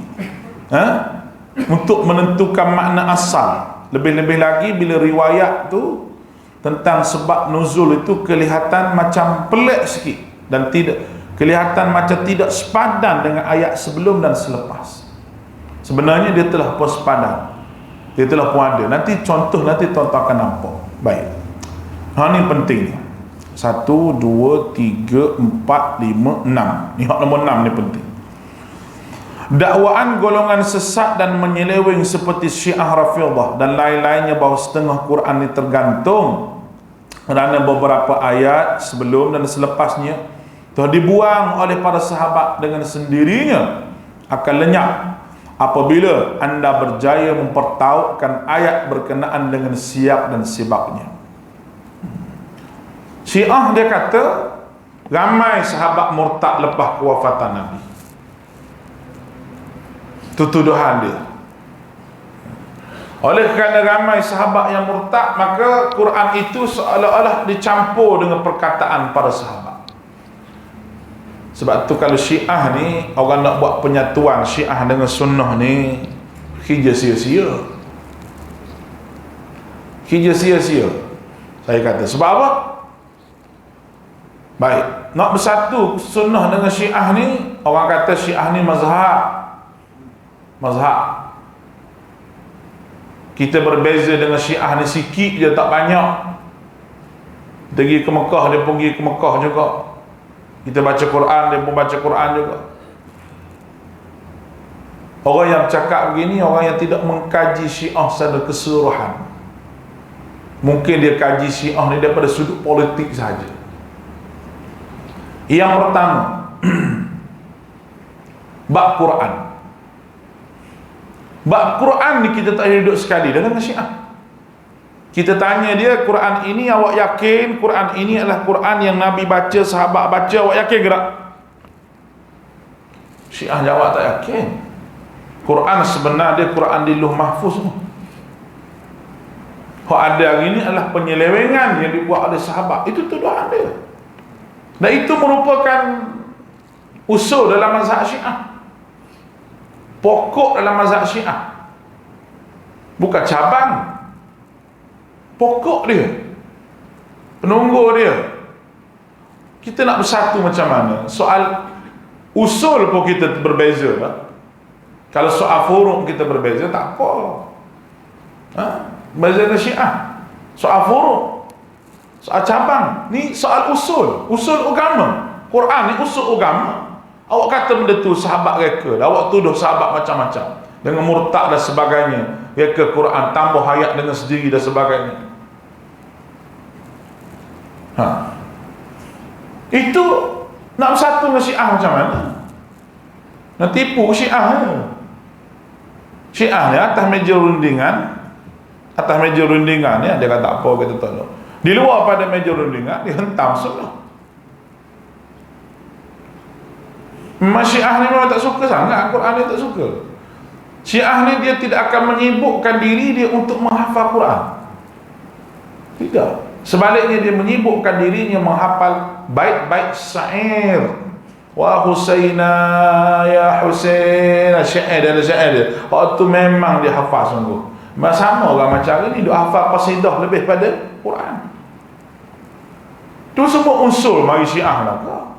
untuk menentukan makna asal. Lebih-lebih lagi bila riwayat tu tentang sebab nuzul itu kelihatan macam pelik sikit dan tidak kelihatan macam tidak sepadan dengan ayat sebelum dan selepas. Sebenarnya dia telah pun sepadan, dia telah pun ada. Nanti contoh, nanti tuan-tuan akan nampak. Baik, ni penting ni. 1, 2, 3, 4, 5, 6. Ni hak nombor 6 ni penting. Dakwaan golongan sesat dan menyeleweng seperti Syiah Rafidhah dan lain-lainnya bahawa setengah Quran ini tergantung kerana beberapa ayat sebelum dan selepasnya telah dibuang oleh para sahabat dengan sendirinya akan lenyap apabila anda berjaya mempertaukkan ayat berkenaan dengan siap dan sibaknya. Syiah dia kata ramai sahabat murtad lepas kewafatan Nabi. Itu tuduhan dia. Oleh kerana ramai sahabat yang murtad, maka Quran itu seolah-olah dicampur dengan perkataan para sahabat. Sebab tu kalau Syiah ni, orang nak buat penyatuan Syiah dengan sunnah ni, kerja sia-sia. Kerja sia-sia, saya kata. Sebab apa? Baik, nak bersatu sunnah dengan Syiah ni, orang kata Syiah ni mazhab. Kita berbeza dengan Syiah ni sikit je, tak banyak. Kita pergi ke Mekah, dia pergi ke Mekah juga. Kita baca Quran, dia pun baca Quran juga. Orang yang cakap begini, orang yang tidak mengkaji Syiah secara keseluruhan. Mungkin dia kaji Syiah ni daripada sudut politik saja. Yang pertama, bab Quran. Bab Quran ni kita tak boleh duduk sekali dengan Syiah. Kita tanya dia, Quran ini awak yakin Quran ini adalah Quran yang Nabi baca, sahabat baca, awak yakin ke tak? Syiah jawab tak yakin. Quran sebenarnya Quran di Lauh Mahfuz ni. Hak ada hari ni adalah penyelewengan yang dibuat oleh sahabat. Itu tuduhan dia. Dan itu merupakan usul dalam mazhab Syiah. Pokok dalam mazhab Syiah, bukan cabang. Pokok dia, penunggu dia. Kita nak bersatu macam mana? Soal usul pun kita berbeza tak? Kalau soal furuk kita berbeza, tak apa. Berbeza dengan Syiah. Soal furuk, soal cabang, ni soal usul. Usul agama. Quran ni usul agama. Awak kata benda tu sahabat reka, awak tuduh sahabat macam-macam dengan murtad dan sebagainya, reka Quran, tambah ayat dengan sendiri dan sebagainya. Itu nak bersatu dengan Syiah macam mana? Nak tipu Syiah ni. Syiah ni atas meja rundingan ni dia kata apa, kita tolong. Di luar pada meja rundingan dia hentam sunnah. Syiah ni memang tak suka sangat Quran, dia tak suka. Syiah ni dia tidak akan menyibukkan diri dia untuk menghafal Quran. Tidak. Sebaliknya dia menyibukkan dirinya menghafal bait-bait syair. Wa Husaina ya Husain, syair dia, syair dia. Waktu memang dia hafal sungguh. Sama orang macam ni dia hafal qasidah lebih pada Quran. Tu semua unsur mari Syiah lah.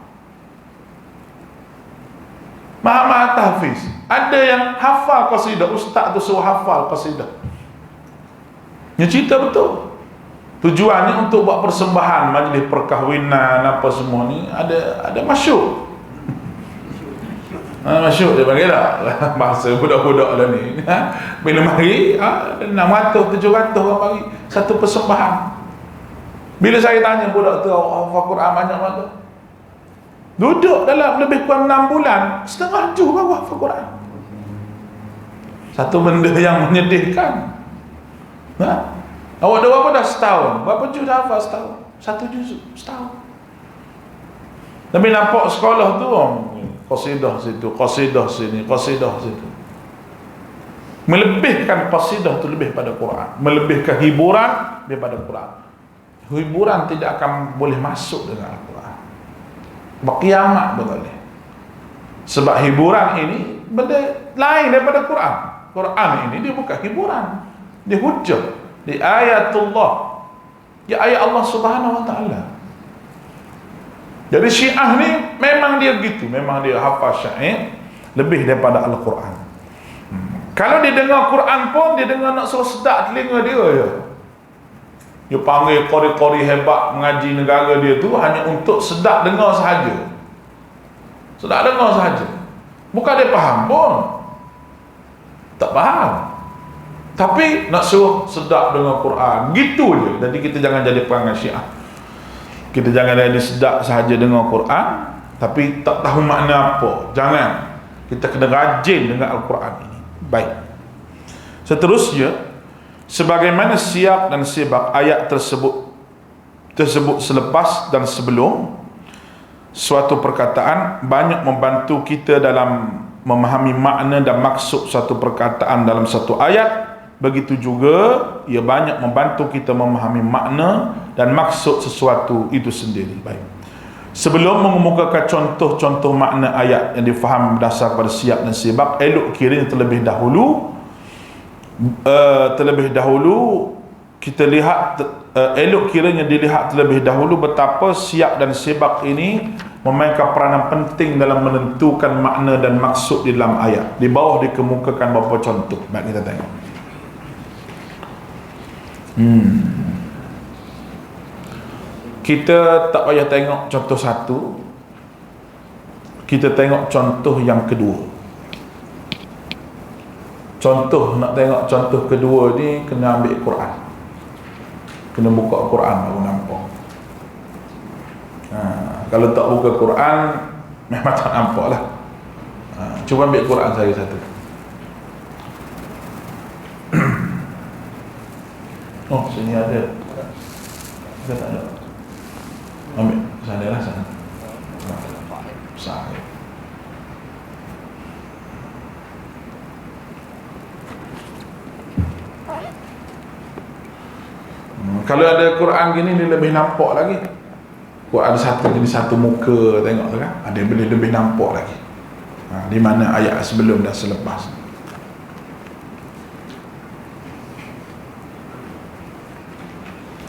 Muhammad Tahfiz, ada yang hafal qasidah, ustaz tu suruh hafal qasidah. Dia cerita betul. Tujuannya untuk buat persembahan, majlis perkahwinan apa semua ni, ada masyuk. Masyuk dia panggil lah bahasa budak-budak lah ni. Bila mari 600 700 orang mari satu persembahan. Bila saya tanya budak tu hafal Quran banyak mana, duduk dalam lebih kurang 6 bulan, setengah juz baru hafal Quran. Satu benda yang menyedihkan. Awak dah berapa dah? Setahun. Berapa juz dah hafal setahun? 1 juz setahun. Tapi nampak sekolah tu qasidah situ, qasidah sini, qasidah situ. Melebihkan qasidah tu lebih pada Quran, melebihkan hiburan daripada Quran. Hiburan tidak akan boleh masuk dengan Al-Quran. Kiamat boleh. Sebab hiburan ini benda lain daripada Quran. Quran ini dia bukan hiburan, dia hujjah, dia ayatullah, dia ayat Allah Subhanahu Wa Taala. Jadi Syiah ni memang dia gitu, memang dia hafal syair lebih daripada Al-Quran. Kalau dia dengar Quran pun, dia dengar nak suruh sedap telinga dia je. Dia panggil qori-qori hebat mengaji negara dia tu hanya untuk sedap dengar sahaja. Sedap dengar sahaja. Bukan dia faham pun. Tak faham. Tapi nak suruh sedap dengar Quran, gitu je. Jadi kita jangan jadi perangai Syiah. Kita jangan jadi sedap sahaja dengar Quran tapi tak tahu makna apa. Jangan. Kita kena rajin dengan Al-Quran ini. Baik. Seterusnya, sebagaimana siap dan sibak ayat tersebut selepas dan sebelum, suatu perkataan banyak membantu kita dalam memahami makna dan maksud satu perkataan dalam satu ayat. Begitu juga ia banyak membantu kita memahami makna dan maksud sesuatu itu sendiri. Baik. Sebelum mengemukakan contoh-contoh makna ayat yang difaham berdasar pada siap dan sibak, elok kiranya terlebih dahulu kita lihat, elok kiranya dilihat terlebih dahulu betapa siap dan sibak ini memainkan peranan penting dalam menentukan makna dan maksud di dalam ayat. Di bawah dikemukakan beberapa contoh. Baik, kita tengok. Kita tak payah tengok contoh satu, kita tengok contoh yang kedua. Contoh, nak tengok contoh kedua ni kena ambil Quran, kena buka Quran baru nampak. Kalau tak buka Quran memang tak nampak lah. Cuba ambil Quran saya satu. Oh, sini ada. Kita tak ada. Ambil sana lah, sana. Besar. Kalau ada Quran gini dia lebih nampak lagi. Quran satu jadi satu muka, tengok tu kan? Ada boleh lebih nampak lagi. Di mana ayat sebelum dan selepas.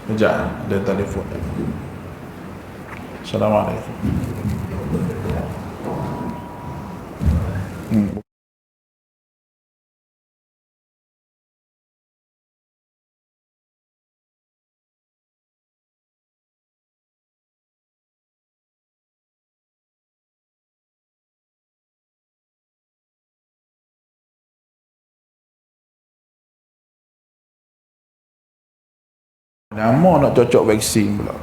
Sekejap, ada telefon. Assalamualaikum. Lama nak cocok vaksin pula.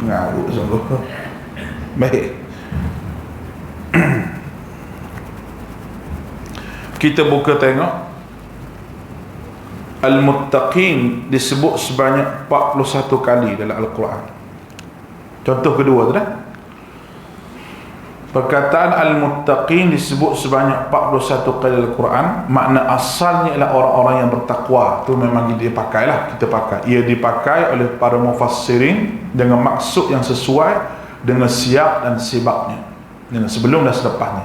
Ngarut sungguh. Baik. Kita buka tengok. Al-Muttaqin disebut sebanyak 41 kali dalam Al-Quran. Contoh kedua tu dah. Perkataan Al-Muttaqin disebut sebanyak 41 kali dalam Al-Quran. Makna asalnya ialah orang-orang yang bertakwa. Tu memang dia pakai lah, kita pakai. Ia dipakai oleh para mufassirin dengan maksud yang sesuai dengan siap dan sibaknya, dengan sebelum dan selepasnya.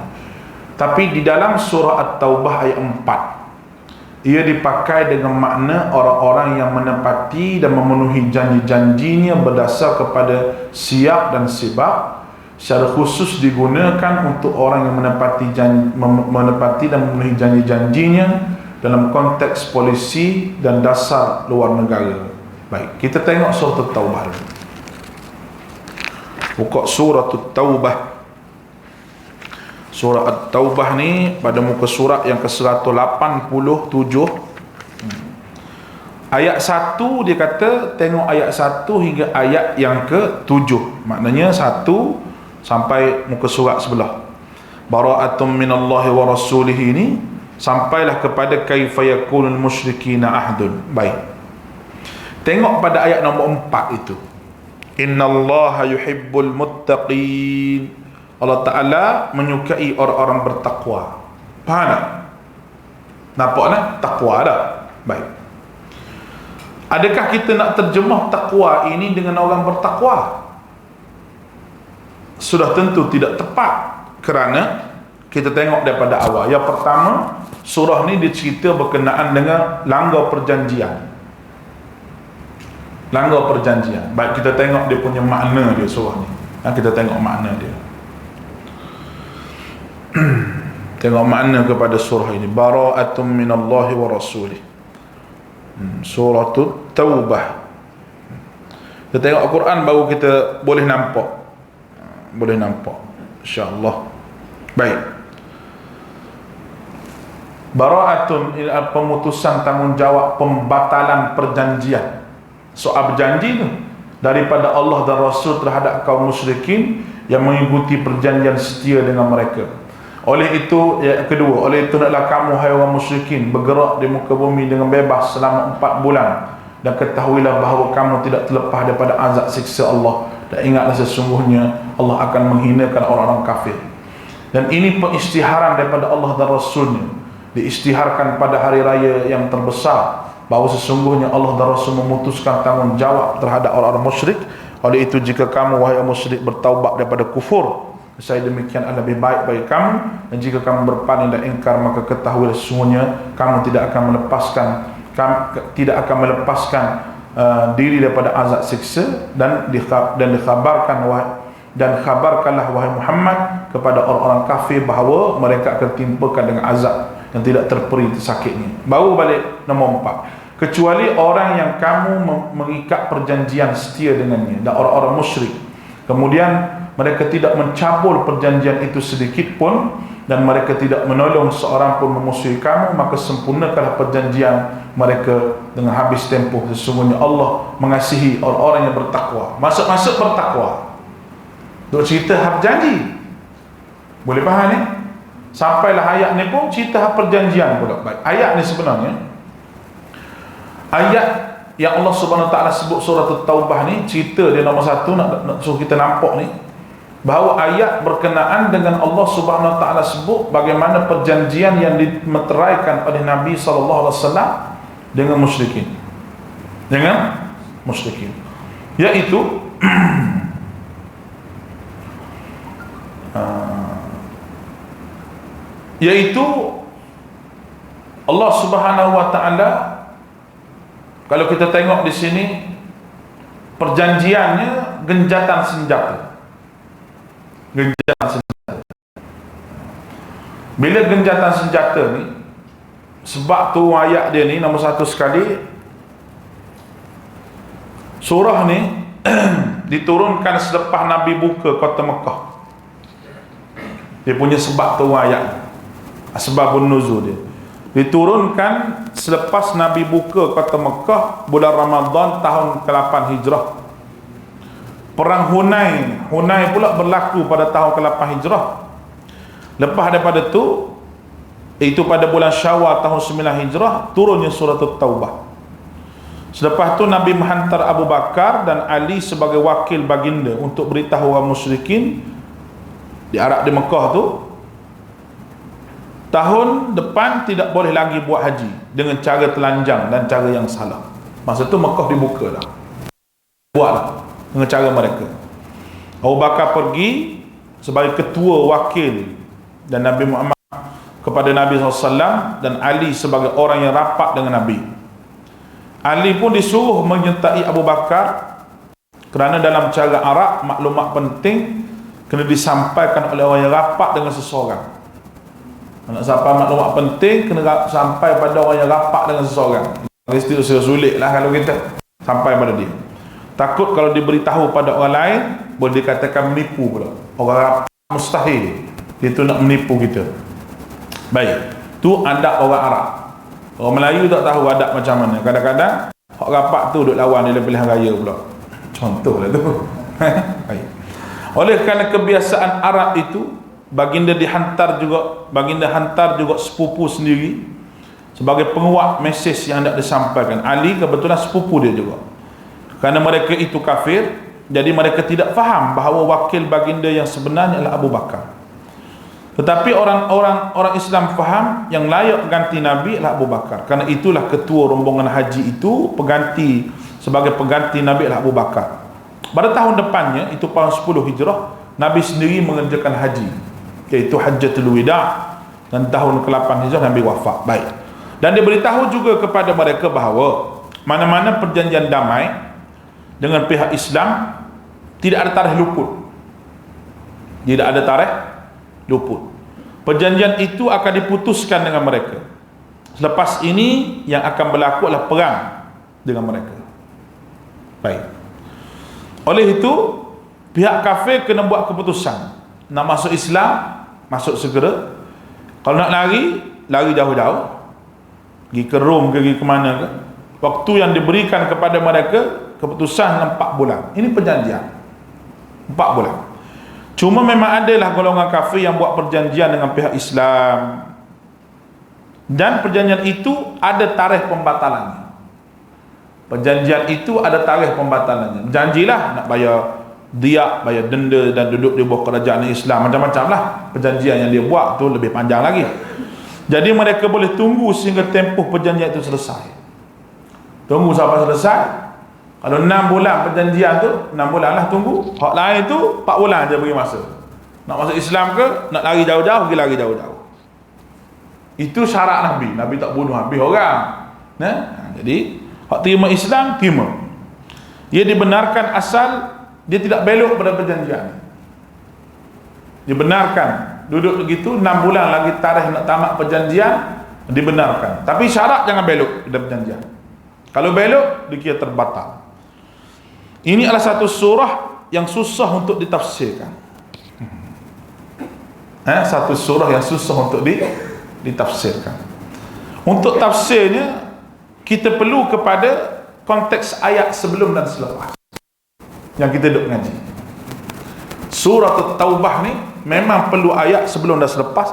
Tapi di dalam surah At-Taubah ayat 4, ia dipakai dengan makna orang-orang yang menepati dan memenuhi janji-janjinya berdasar kepada siap dan sibak. Secara khusus digunakan untuk orang yang menepati dan memenuhi janji-janjinya dalam konteks polisi dan dasar luar negara. Baik, kita tengok surah At-Taubah dulu. Buka surah At-Taubah. Surah At-Taubah ni pada muka surat yang ke-187. Ayat 1 dia kata, tengok ayat 1 hingga ayat yang ke-7. Maknanya 1 sampai muka surat sebelah. Bara'atum minallahi wa rasulihi ni sampailah kepada kaifa yakunul musyrikina ahdun. Baik. Tengok pada ayat nombor 4 itu. Innallaha yuhibbul muttaqin. Allah Ta'ala menyukai orang-orang bertakwa. Faham tak? Nampak tak? Takwa dah. Baik. Adakah kita nak terjemah takwa ini dengan orang bertakwa? Sudah tentu tidak tepat. Kerana kita tengok daripada awal. Yang pertama, surah ni dicerita berkenaan dengan langgar perjanjian. Langgar perjanjian. Baik, kita tengok dia punya makna dia surah ni. Kita tengok makna dia. Tengok makna kepada surah ini. Bara'atum minallahi wa rasulih. Surah Taubah. Kita tengok Al-Quran baru kita boleh nampak. Boleh nampak, insya-Allah. Baik. Bara'atun, pemutusan tanggungjawab, pembatalan perjanjian. Soal berjanji tu daripada Allah dan Rasul terhadap kaum musyrikin yang mengikuti perjanjian setia dengan mereka. Oleh itu, yang kedua, oleh itu hendaklah kamu hai orang musyrikin bergerak di muka bumi dengan bebas selama 4 bulan, dan ketahuilah bahawa kamu tidak terlepas daripada azab siksa Allah, dan ingatlah sesungguhnya Allah akan menghinakan orang-orang kafir. Dan ini pengisytiharan daripada Allah dan Rasulnya, diisytiharkan pada hari raya yang terbesar, bahawa sesungguhnya Allah dan Rasul memutuskan tanggungjawab terhadap orang-orang musyrik. Oleh itu, jika kamu wahai musyrik bertaubat daripada kufur, saya demikian adalah lebih baik bagi kamu. Dan jika kamu berpaling dan ingkar, maka ketahuilah sesungguhnya kamu tidak akan melepaskan diri daripada azab siksa. Dan khabarkanlah wahai Muhammad kepada orang-orang kafir bahawa mereka akan timpakan dengan azab yang tidak terperi sakitnya. Baru balik nombor 4. Kecuali orang yang kamu mengikat perjanjian setia dengannya, dan orang-orang musyrik, kemudian mereka tidak mencabul perjanjian itu sedikit pun, dan mereka tidak menolong seorang pun memusuhi kamu, maka sempurnakanlah perjanjian mereka dengan habis tempoh. Sesungguhnya Allah mengasihi orang-orang yang bertakwa. Masuk-masuk bertakwa. Duk cerita hak janji. Boleh faham ni? Sampailah ayat ni pun cerita hak perjanjian pula. Baik. Ayat ni sebenarnya ayat yang Allah Subhanahu Wa Taala sebut surah At-Taubah ni, cerita dia nombor 1 nak suruh kita nampak ni, bahawa ayat berkenaan dengan Allah Subhanahu Wa Taala sebut bagaimana perjanjian yang dimeteraikan oleh Nabi sallallahu alaihi wasallam dengan musyrikin. Dengan musyrikin. Iaitu yaitu Allah Subhanahu Wa Taala, kalau kita tengok di sini perjanjiannya genjatan senjata. Genjatan senjata. Bila genjatan senjata ni, sebab tu ayat dia ni nombor 1 sekali, surah ni diturunkan selepas Nabi buka kota Mekah. Dia punya sebab tu ayat, sebabun nuzul dia diturunkan selepas Nabi buka kota Mekah bulan Ramadan tahun ke-8 Hijrah. Perang Hunain pula berlaku pada tahun ke-8 Hijrah. Lepas daripada tu, itu pada bulan Syawal tahun 9 Hijrah, turunnya surah At-Taubah. Selepas tu Nabi menghantar Abu Bakar dan Ali sebagai wakil baginda untuk beritahu orang musyrikin di Arab di Mekah tu, tahun depan tidak boleh lagi buat haji dengan cara telanjang dan cara yang salah. Masa tu Mekah dibuka dah, buatlah dengan cara mereka. Abu Bakar pergi sebagai ketua wakil dan Nabi Muhammad kepada Nabi SAW, dan Ali sebagai orang yang rapat dengan Nabi. Ali pun disuruh menyertai Abu Bakar kerana dalam cara Arab maklumat penting kena disampaikan oleh orang yang rapat dengan seseorang. Nak sampai maklumat penting kena sampai pada orang yang rapat dengan seseorang. Mesti sulit lah kalau kita sampai pada dia. Takut kalau diberitahu pada orang lain boleh dikatakan menipu pula. Orang mustahil dia tu nak menipu kita. Baik, tu adab orang Arab. Orang Melayu tak tahu adab macam mana. Kadang-kadang hak rapat tu duk lawan dia pilihan raya pula. Contohlah tu. Baik. Oleh kerana kebiasaan Arab itu, baginda hantar juga sepupu sendiri sebagai penguat mesej yang hendak disampaikan. Ali kebetulan sepupu dia juga. Kerana mereka itu kafir, jadi mereka tidak faham bahawa wakil baginda yang sebenarnya adalah Abu Bakar. Tetapi orang Islam faham yang layak ganti Nabi adalah Abu Bakar. Kerana itulah ketua rombongan haji itu, sebagai pengganti Nabi adalah Abu Bakar. Pada tahun depannya, itu tahun 10 Hijrah, Nabi sendiri mengerjakan haji, iaitu Hajjatul Wida', dan tahun ke-8 Hijrah Nabi wafat. Baik. Dan diberitahu juga kepada mereka bahawa mana-mana perjanjian damai dengan pihak Islam tidak ada tarikh luput. Tidak ada tarikh luput. Perjanjian itu akan diputuskan dengan mereka. Selepas ini yang akan berlaku adalah perang dengan mereka. Baik. Oleh itu, pihak kafir kena buat keputusan. Nak masuk Islam, masuk segera. Kalau nak lari, lari jauh-jauh. Pergi ke Rom ke, pergi ke mana ke. Waktu yang diberikan kepada mereka, keputusan 4 bulan. Ini perjanjian 4 bulan. Cuma memang adalah golongan kafir yang buat perjanjian dengan pihak Islam, dan perjanjian itu ada tarikh pembatalannya. Perjanjian itu ada tarikh pembatalannya. Janjilah nak bayar diak, bayar denda, dan duduk di bawah kerajaan Islam, macam-macam lah perjanjian yang dia buat tu, lebih panjang lagi. Jadi mereka boleh tunggu sehingga tempoh perjanjian itu selesai. Tunggu sampai selesai. Kalau 6 bulan perjanjian tu, 6 bulan lah tunggu. Hak lain tu 4 bulan je bagi masa. Nak masuk Islam ke, nak lari jauh-jauh, pergi lari jauh-jauh. Itu syarat Nabi. Nabi tak bunuh habis orang. Jadi hak terima Islam, terima. Dia dibenarkan asal dia tidak belok pada perjanjian. Dibenarkan duduk begitu 6 bulan lagi tarikh nak tamat perjanjian, dibenarkan. Tapi syarat jangan belok pada perjanjian. Kalau belok, dikira terbatal. Ini adalah satu surah yang susah untuk ditafsirkan. Satu surah yang susah untuk ditafsirkan. Untuk tafsirnya, kita perlu kepada konteks ayat sebelum dan selepas yang kita duk ngaji. Surah Taubah ni memang perlu ayat sebelum dan selepas,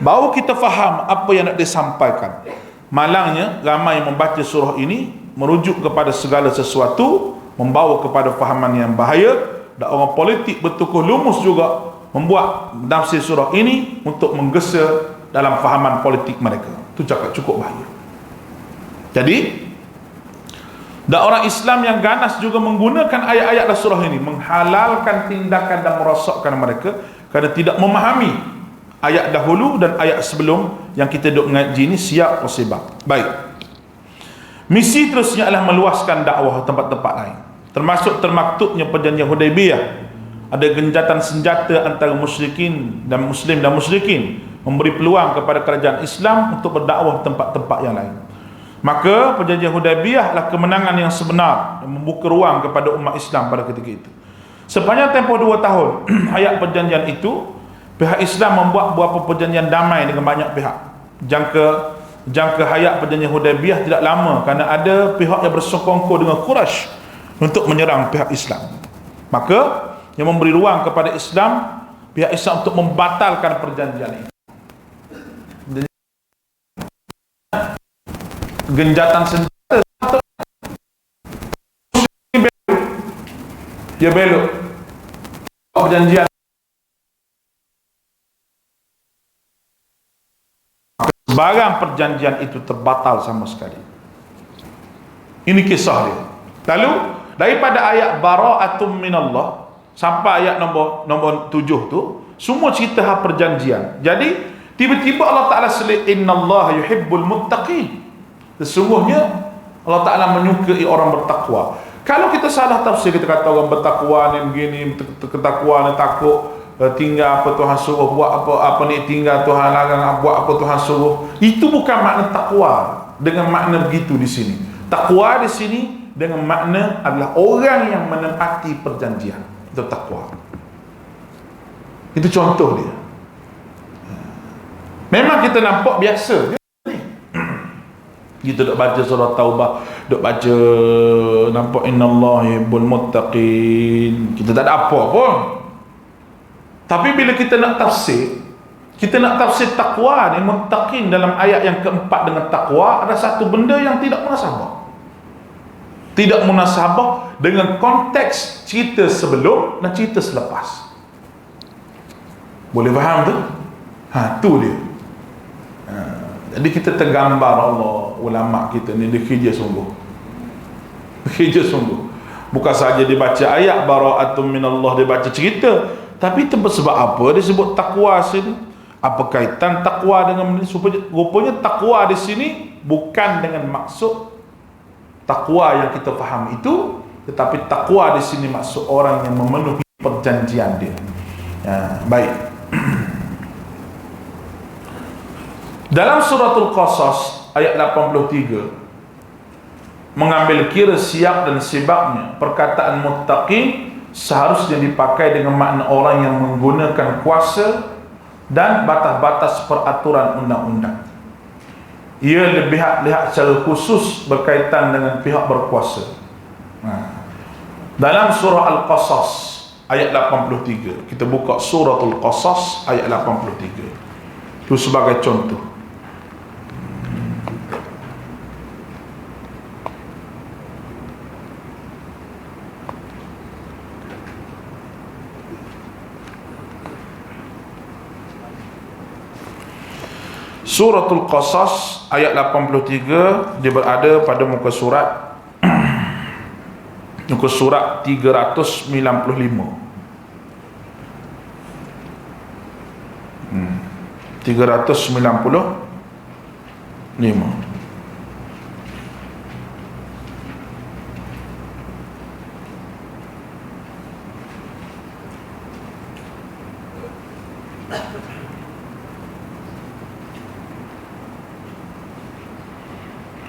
baru kita faham apa yang nak disampaikan. Malangnya ramai yang membaca surah ini merujuk kepada segala sesuatu, membawa kepada fahaman yang bahaya, dan orang politik bertukuh lumus juga membuat tafsir surah ini untuk menggesa dalam fahaman politik mereka. Itu cakap cukup bahaya. Jadi, dan orang Islam yang ganas juga menggunakan ayat-ayat dalam surah ini menghalalkan tindakan dan merosakkan mereka kerana tidak memahami ayat dahulu dan ayat sebelum yang kita duk mengaji ini siap musibah. Baik. Misi terusnya adalah meluaskan dakwah tempat-tempat lain, termasuk termaktubnya perjanjian Hudaibiyah. Ada genjatan senjata antara musyrikin dan musyrikin, memberi peluang kepada kerajaan Islam untuk berdakwah tempat-tempat yang lain. Maka perjanjian Hudaibiyah adalah kemenangan yang sebenar yang membuka ruang kepada umat Islam pada ketika itu. Sepanjang tempoh 2 tahun hayat perjanjian itu, pihak Islam membuat beberapa perjanjian damai dengan banyak pihak. Jangka hayat perjanjian Hudaibiyah tidak lama kerana ada pihak yang bersokongkol dengan Quraisy untuk menyerang pihak Islam. Maka yang memberi ruang kepada pihak Islam untuk membatalkan perjanjian itu. Genjatan senjata, dia belok perjanjian, barang perjanjian itu terbatal sama sekali. Ini kisah dia. Lalu daripada ayat bara'atum minallah sampai ayat nombor 7 tu semua cerita hal perjanjian. Jadi tiba-tiba Allah Ta'ala selit innallaha yuhibbul muttaqin. Sesungguhnya Allah Ta'ala menyukai orang bertakwa. Kalau kita salah tafsir, kita kata orang bertakwa ni begini, ketakwa ni takut tinggal apa Tuhan suruh, buat apa ni, tinggal Tuhan larang, buat apa Tuhan suruh. Itu bukan makna takwa dengan makna begitu di sini. Takwa di sini dengan makna adalah orang yang menepati perjanjian. Itu takwa. Itu contoh dia. Memang kita nampak biasa kita duk baca surah Taubah, duk baca nampak innallaha yuhibbul muttaqin, kita tak ada apa pun. Tapi bila kita nak tafsir takwa ni, muttaqin dalam ayat yang keempat dengan takwa, ada satu benda yang tidak munasabah. Tidak munasabah dengan konteks cerita sebelum dan cerita selepas. Boleh faham tu? Tu dia. Jadi kita tergambar Allah, ulama kita ni dia kerja sungguh. Bukan saja dia baca ayat bara'atun minallah, dia baca cerita, tapi sebab apa dia sebut takwa sini? Apa kaitan takwa dengan rupanya takwa di sini bukan dengan maksud takwa yang kita faham itu, tetapi takwa di sini maksud orang yang memenuhi perjanjian dia. Baik. Dalam suratul Qasas ayat 83 mengambil kira siap dan sebabnya, perkataan muttaqin seharusnya dipakai dengan makna orang yang menggunakan kuasa dan batas-batas peraturan undang-undang. Ia lebih lihat secara khusus berkaitan dengan pihak berkuasa. Dalam surah Al-Qasas ayat 83, kita buka suratul Qasas ayat 83 itu sebagai contoh. Suratul Qasas ayat 83 dia berada pada muka surat 395. 395.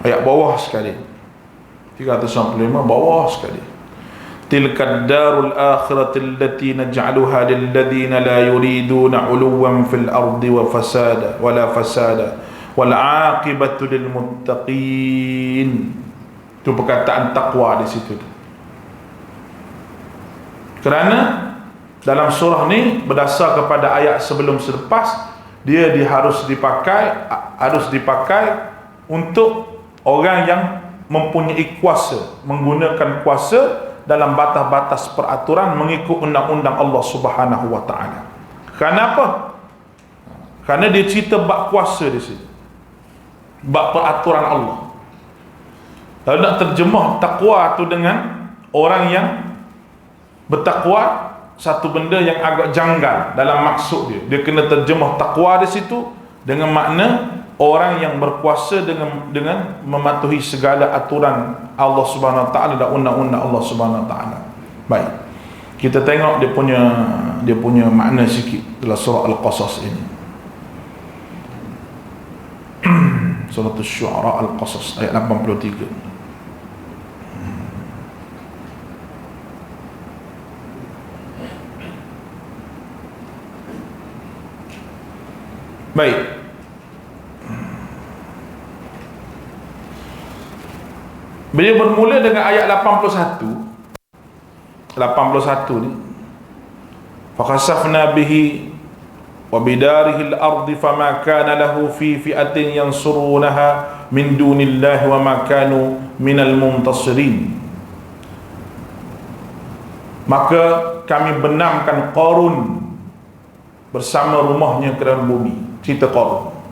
Ayat bawah sekali, 395 bawah sekali. Tilka darul akhirati allati naj'aluha lil ladzina la yuriduna 'uluwan fil ardi wa fasada wala fasada wal 'aqibatu lil muttaqin. Itu perkataan takwa di situ. Kerana dalam surah ni berdasar kepada ayat sebelum selepas, dia harus dipakai untuk orang yang mempunyai kuasa, menggunakan kuasa dalam batas-batas peraturan mengikut undang-undang Allah Subhanahu wa taala. Kenapa? Kerana dia cerita bab kuasa di sini, bab peraturan Allah. Lalu nak terjemah takwa tu dengan orang yang bertakwa, satu benda yang agak janggal dalam maksud dia. Dia kena terjemah takwa di situ dengan makna orang yang berkuasa dengan mematuhi segala aturan Allah Subhanahu wa taala dan undang-undang Allah Subhanahu wa taala. Baik. Kita tengok dia punya makna sikit dalam surah Al-Qasas ini. Surah Asy-Syu'ara Al-Qasas ayat 83. Baik. Beliau bermula dengan ayat 81 ni, fakasafna bihi wa bidarihi al-ardi fama kana lahu fi fi'atin yansurunaha min dunillahi wa ma kanu minal muntasirin. Maka kami benamkan Qarun bersama rumahnya ke dalam bumi. Cerita Qarun.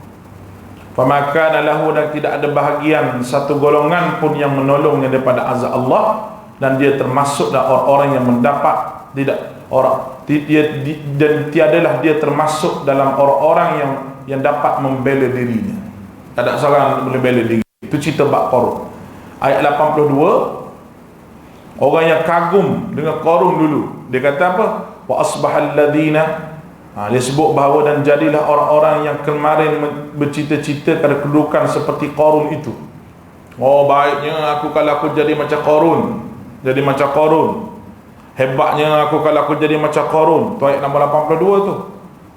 Fama kana lahu, dan tidak ada bahagian satu golongan pun yang menolongnya daripada azab Allah, dan dia termasuk dalam orang-orang yang mendapat dan tiadalah dia termasuk dalam orang-orang yang dapat membela dirinya. Tak ada seorang boleh bela diri. Itu cerita bab Qarun. Ayat 82, orang yang kagum dengan Qarun dulu, dia kata apa? Wa asbahal ladina, dia sebut bahawa dan jadilah orang-orang yang kemarin bercita-cita pada kedudukan seperti Qarun itu. Oh baiknya aku kalau aku jadi macam Qarun. Jadi macam Qarun. Hebatnya aku kalau aku jadi macam Qarun. Tu ayat nombor 82 tu.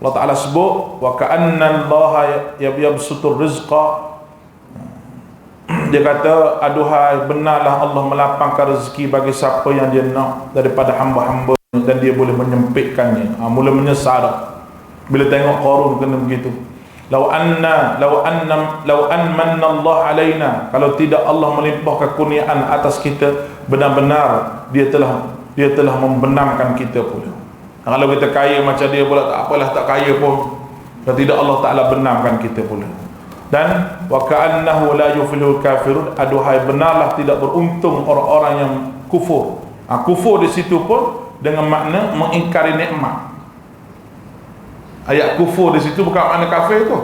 Allah Ta'ala sebut wa ka'anna Allah yabsutur rizqa. Dia kata aduhai benarlah Allah melapangkan rezeki bagi siapa yang dia nak daripada hamba-hamba, dan dia boleh menyempitkannya. Mula menyesal bila tengok Qarun kena begitu. Lau an manna Allah alaina, kalau tidak Allah melimpahkan kurniaan atas kita, benar-benar dia telah membenamkan kita pula. Kalau kita kaya macam dia pula, tak apalah, tak kaya pun, dan tidak Allah Ta'ala benamkan kita pula. Dan wa ka'annahu la yuflihul kafirun, aduhai benarlah tidak beruntung orang-orang yang kufur. Kufur di situ pun dengan makna mengingkari nikmat. Ayat kufur di situ bukan makna kafir tu.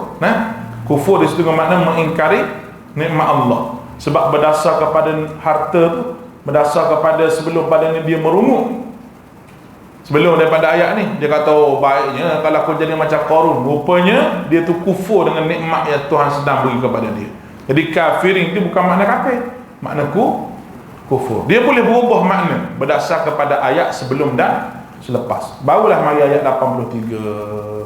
Kufur di situ dengan makna mengingkari nikmat Allah. Sebab berdasar kepada harta tu, berdasar kepada sebelum pada ni dia merungut. Sebelum daripada ayat ni dia kata, oh baiknya kalau aku jadi macam Qarun. Rupanya dia tu kufur dengan nikmat yang Tuhan sedang beri kepada dia. Jadi kafirin itu bukan makna kafir, makna kufur. Dia boleh berubah makna berdasar kepada ayat sebelum dan selepas. Barulah mari ayat 83.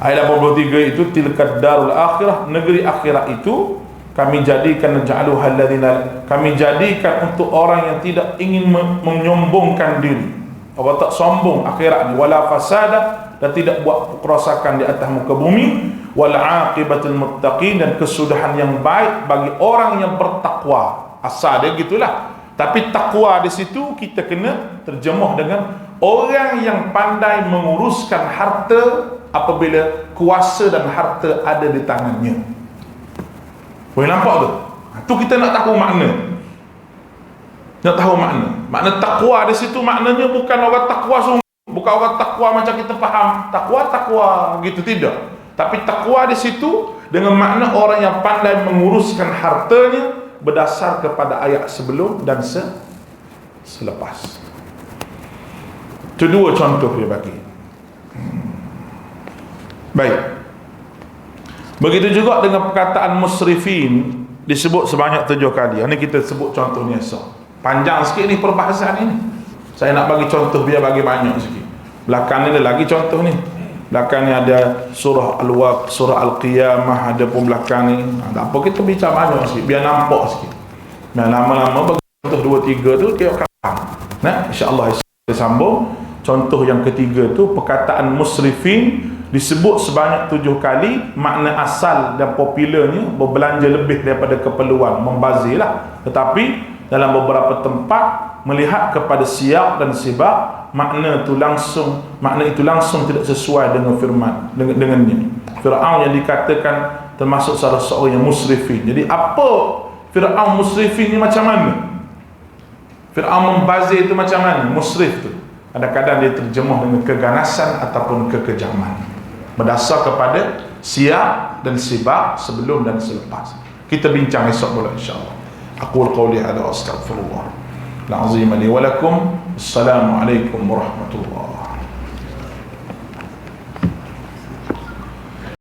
Ayat 83 itu tilkad darul akhirah, negeri akhirat itu kami jadikan kami jadikan untuk orang yang tidak ingin menyombongkan diri. Apa tak sombong akhirat ni, wala fasada, dan tidak buat kerosakan di atas muka bumi, wal aqibatul muttaqin, dan kesudahan yang baik bagi orang yang bertakwa. Asal dia gitulah. Tapi takwa di situ kita kena terjemah dengan orang yang pandai menguruskan harta apabila kuasa dan harta ada di tangannya. Boleh nampak tu? Tu kita nak tahu makna. Nak tahu makna. Makna takwa di situ maknanya bukan orang takwa sungguh, bukan orang takwa macam kita faham. Takwa gitu, tidak. Tapi takwa di situ dengan makna orang yang pandai menguruskan hartanya berdasar kepada ayat sebelum dan selepas. Itu dua contoh dia bagi. Baik. Begitu juga dengan perkataan musrifin, disebut sebanyak 7 kali. Ini kita sebut contohnya esok. Panjang sikit ni perbahasan ini. Saya nak bagi contoh biar bagi banyak sikit. Belakang ni ada lagi contoh ni. Belakang ni ada surah Al-Waq, surah Al-Qiyamah, ada pun belakang ni. Tak apa, kita bicara banyak sikit biar nampak sikit. Dan lama-lama bagi contoh 2 3 tu dia akan faham. Insya-Allah kita sambung. Contoh yang ketiga tu perkataan musrifin disebut sebanyak 7 kali. Makna asal dan popularnya berbelanja lebih daripada keperluan, membazir lah. Tetapi dalam beberapa tempat melihat kepada siyak dan sibak, makna itu langsung tidak sesuai dengan firman dengannya. Firaun yang dikatakan termasuk salah seorang yang musrifin. Jadi apa Firaun musrifin ni macam mana? Firaun membazir itu macam mana? Musrif tu kadang-kadang dia terjemah dengan keganasan ataupun kekejaman, berdasar kepada siap dan sibak sebelum dan selepas. Kita bincang esok pula insya-Allah. Aqul qawli hadza wa astaghfirullah al-azim li wa lakum. Assalamualaikum warahmatullahi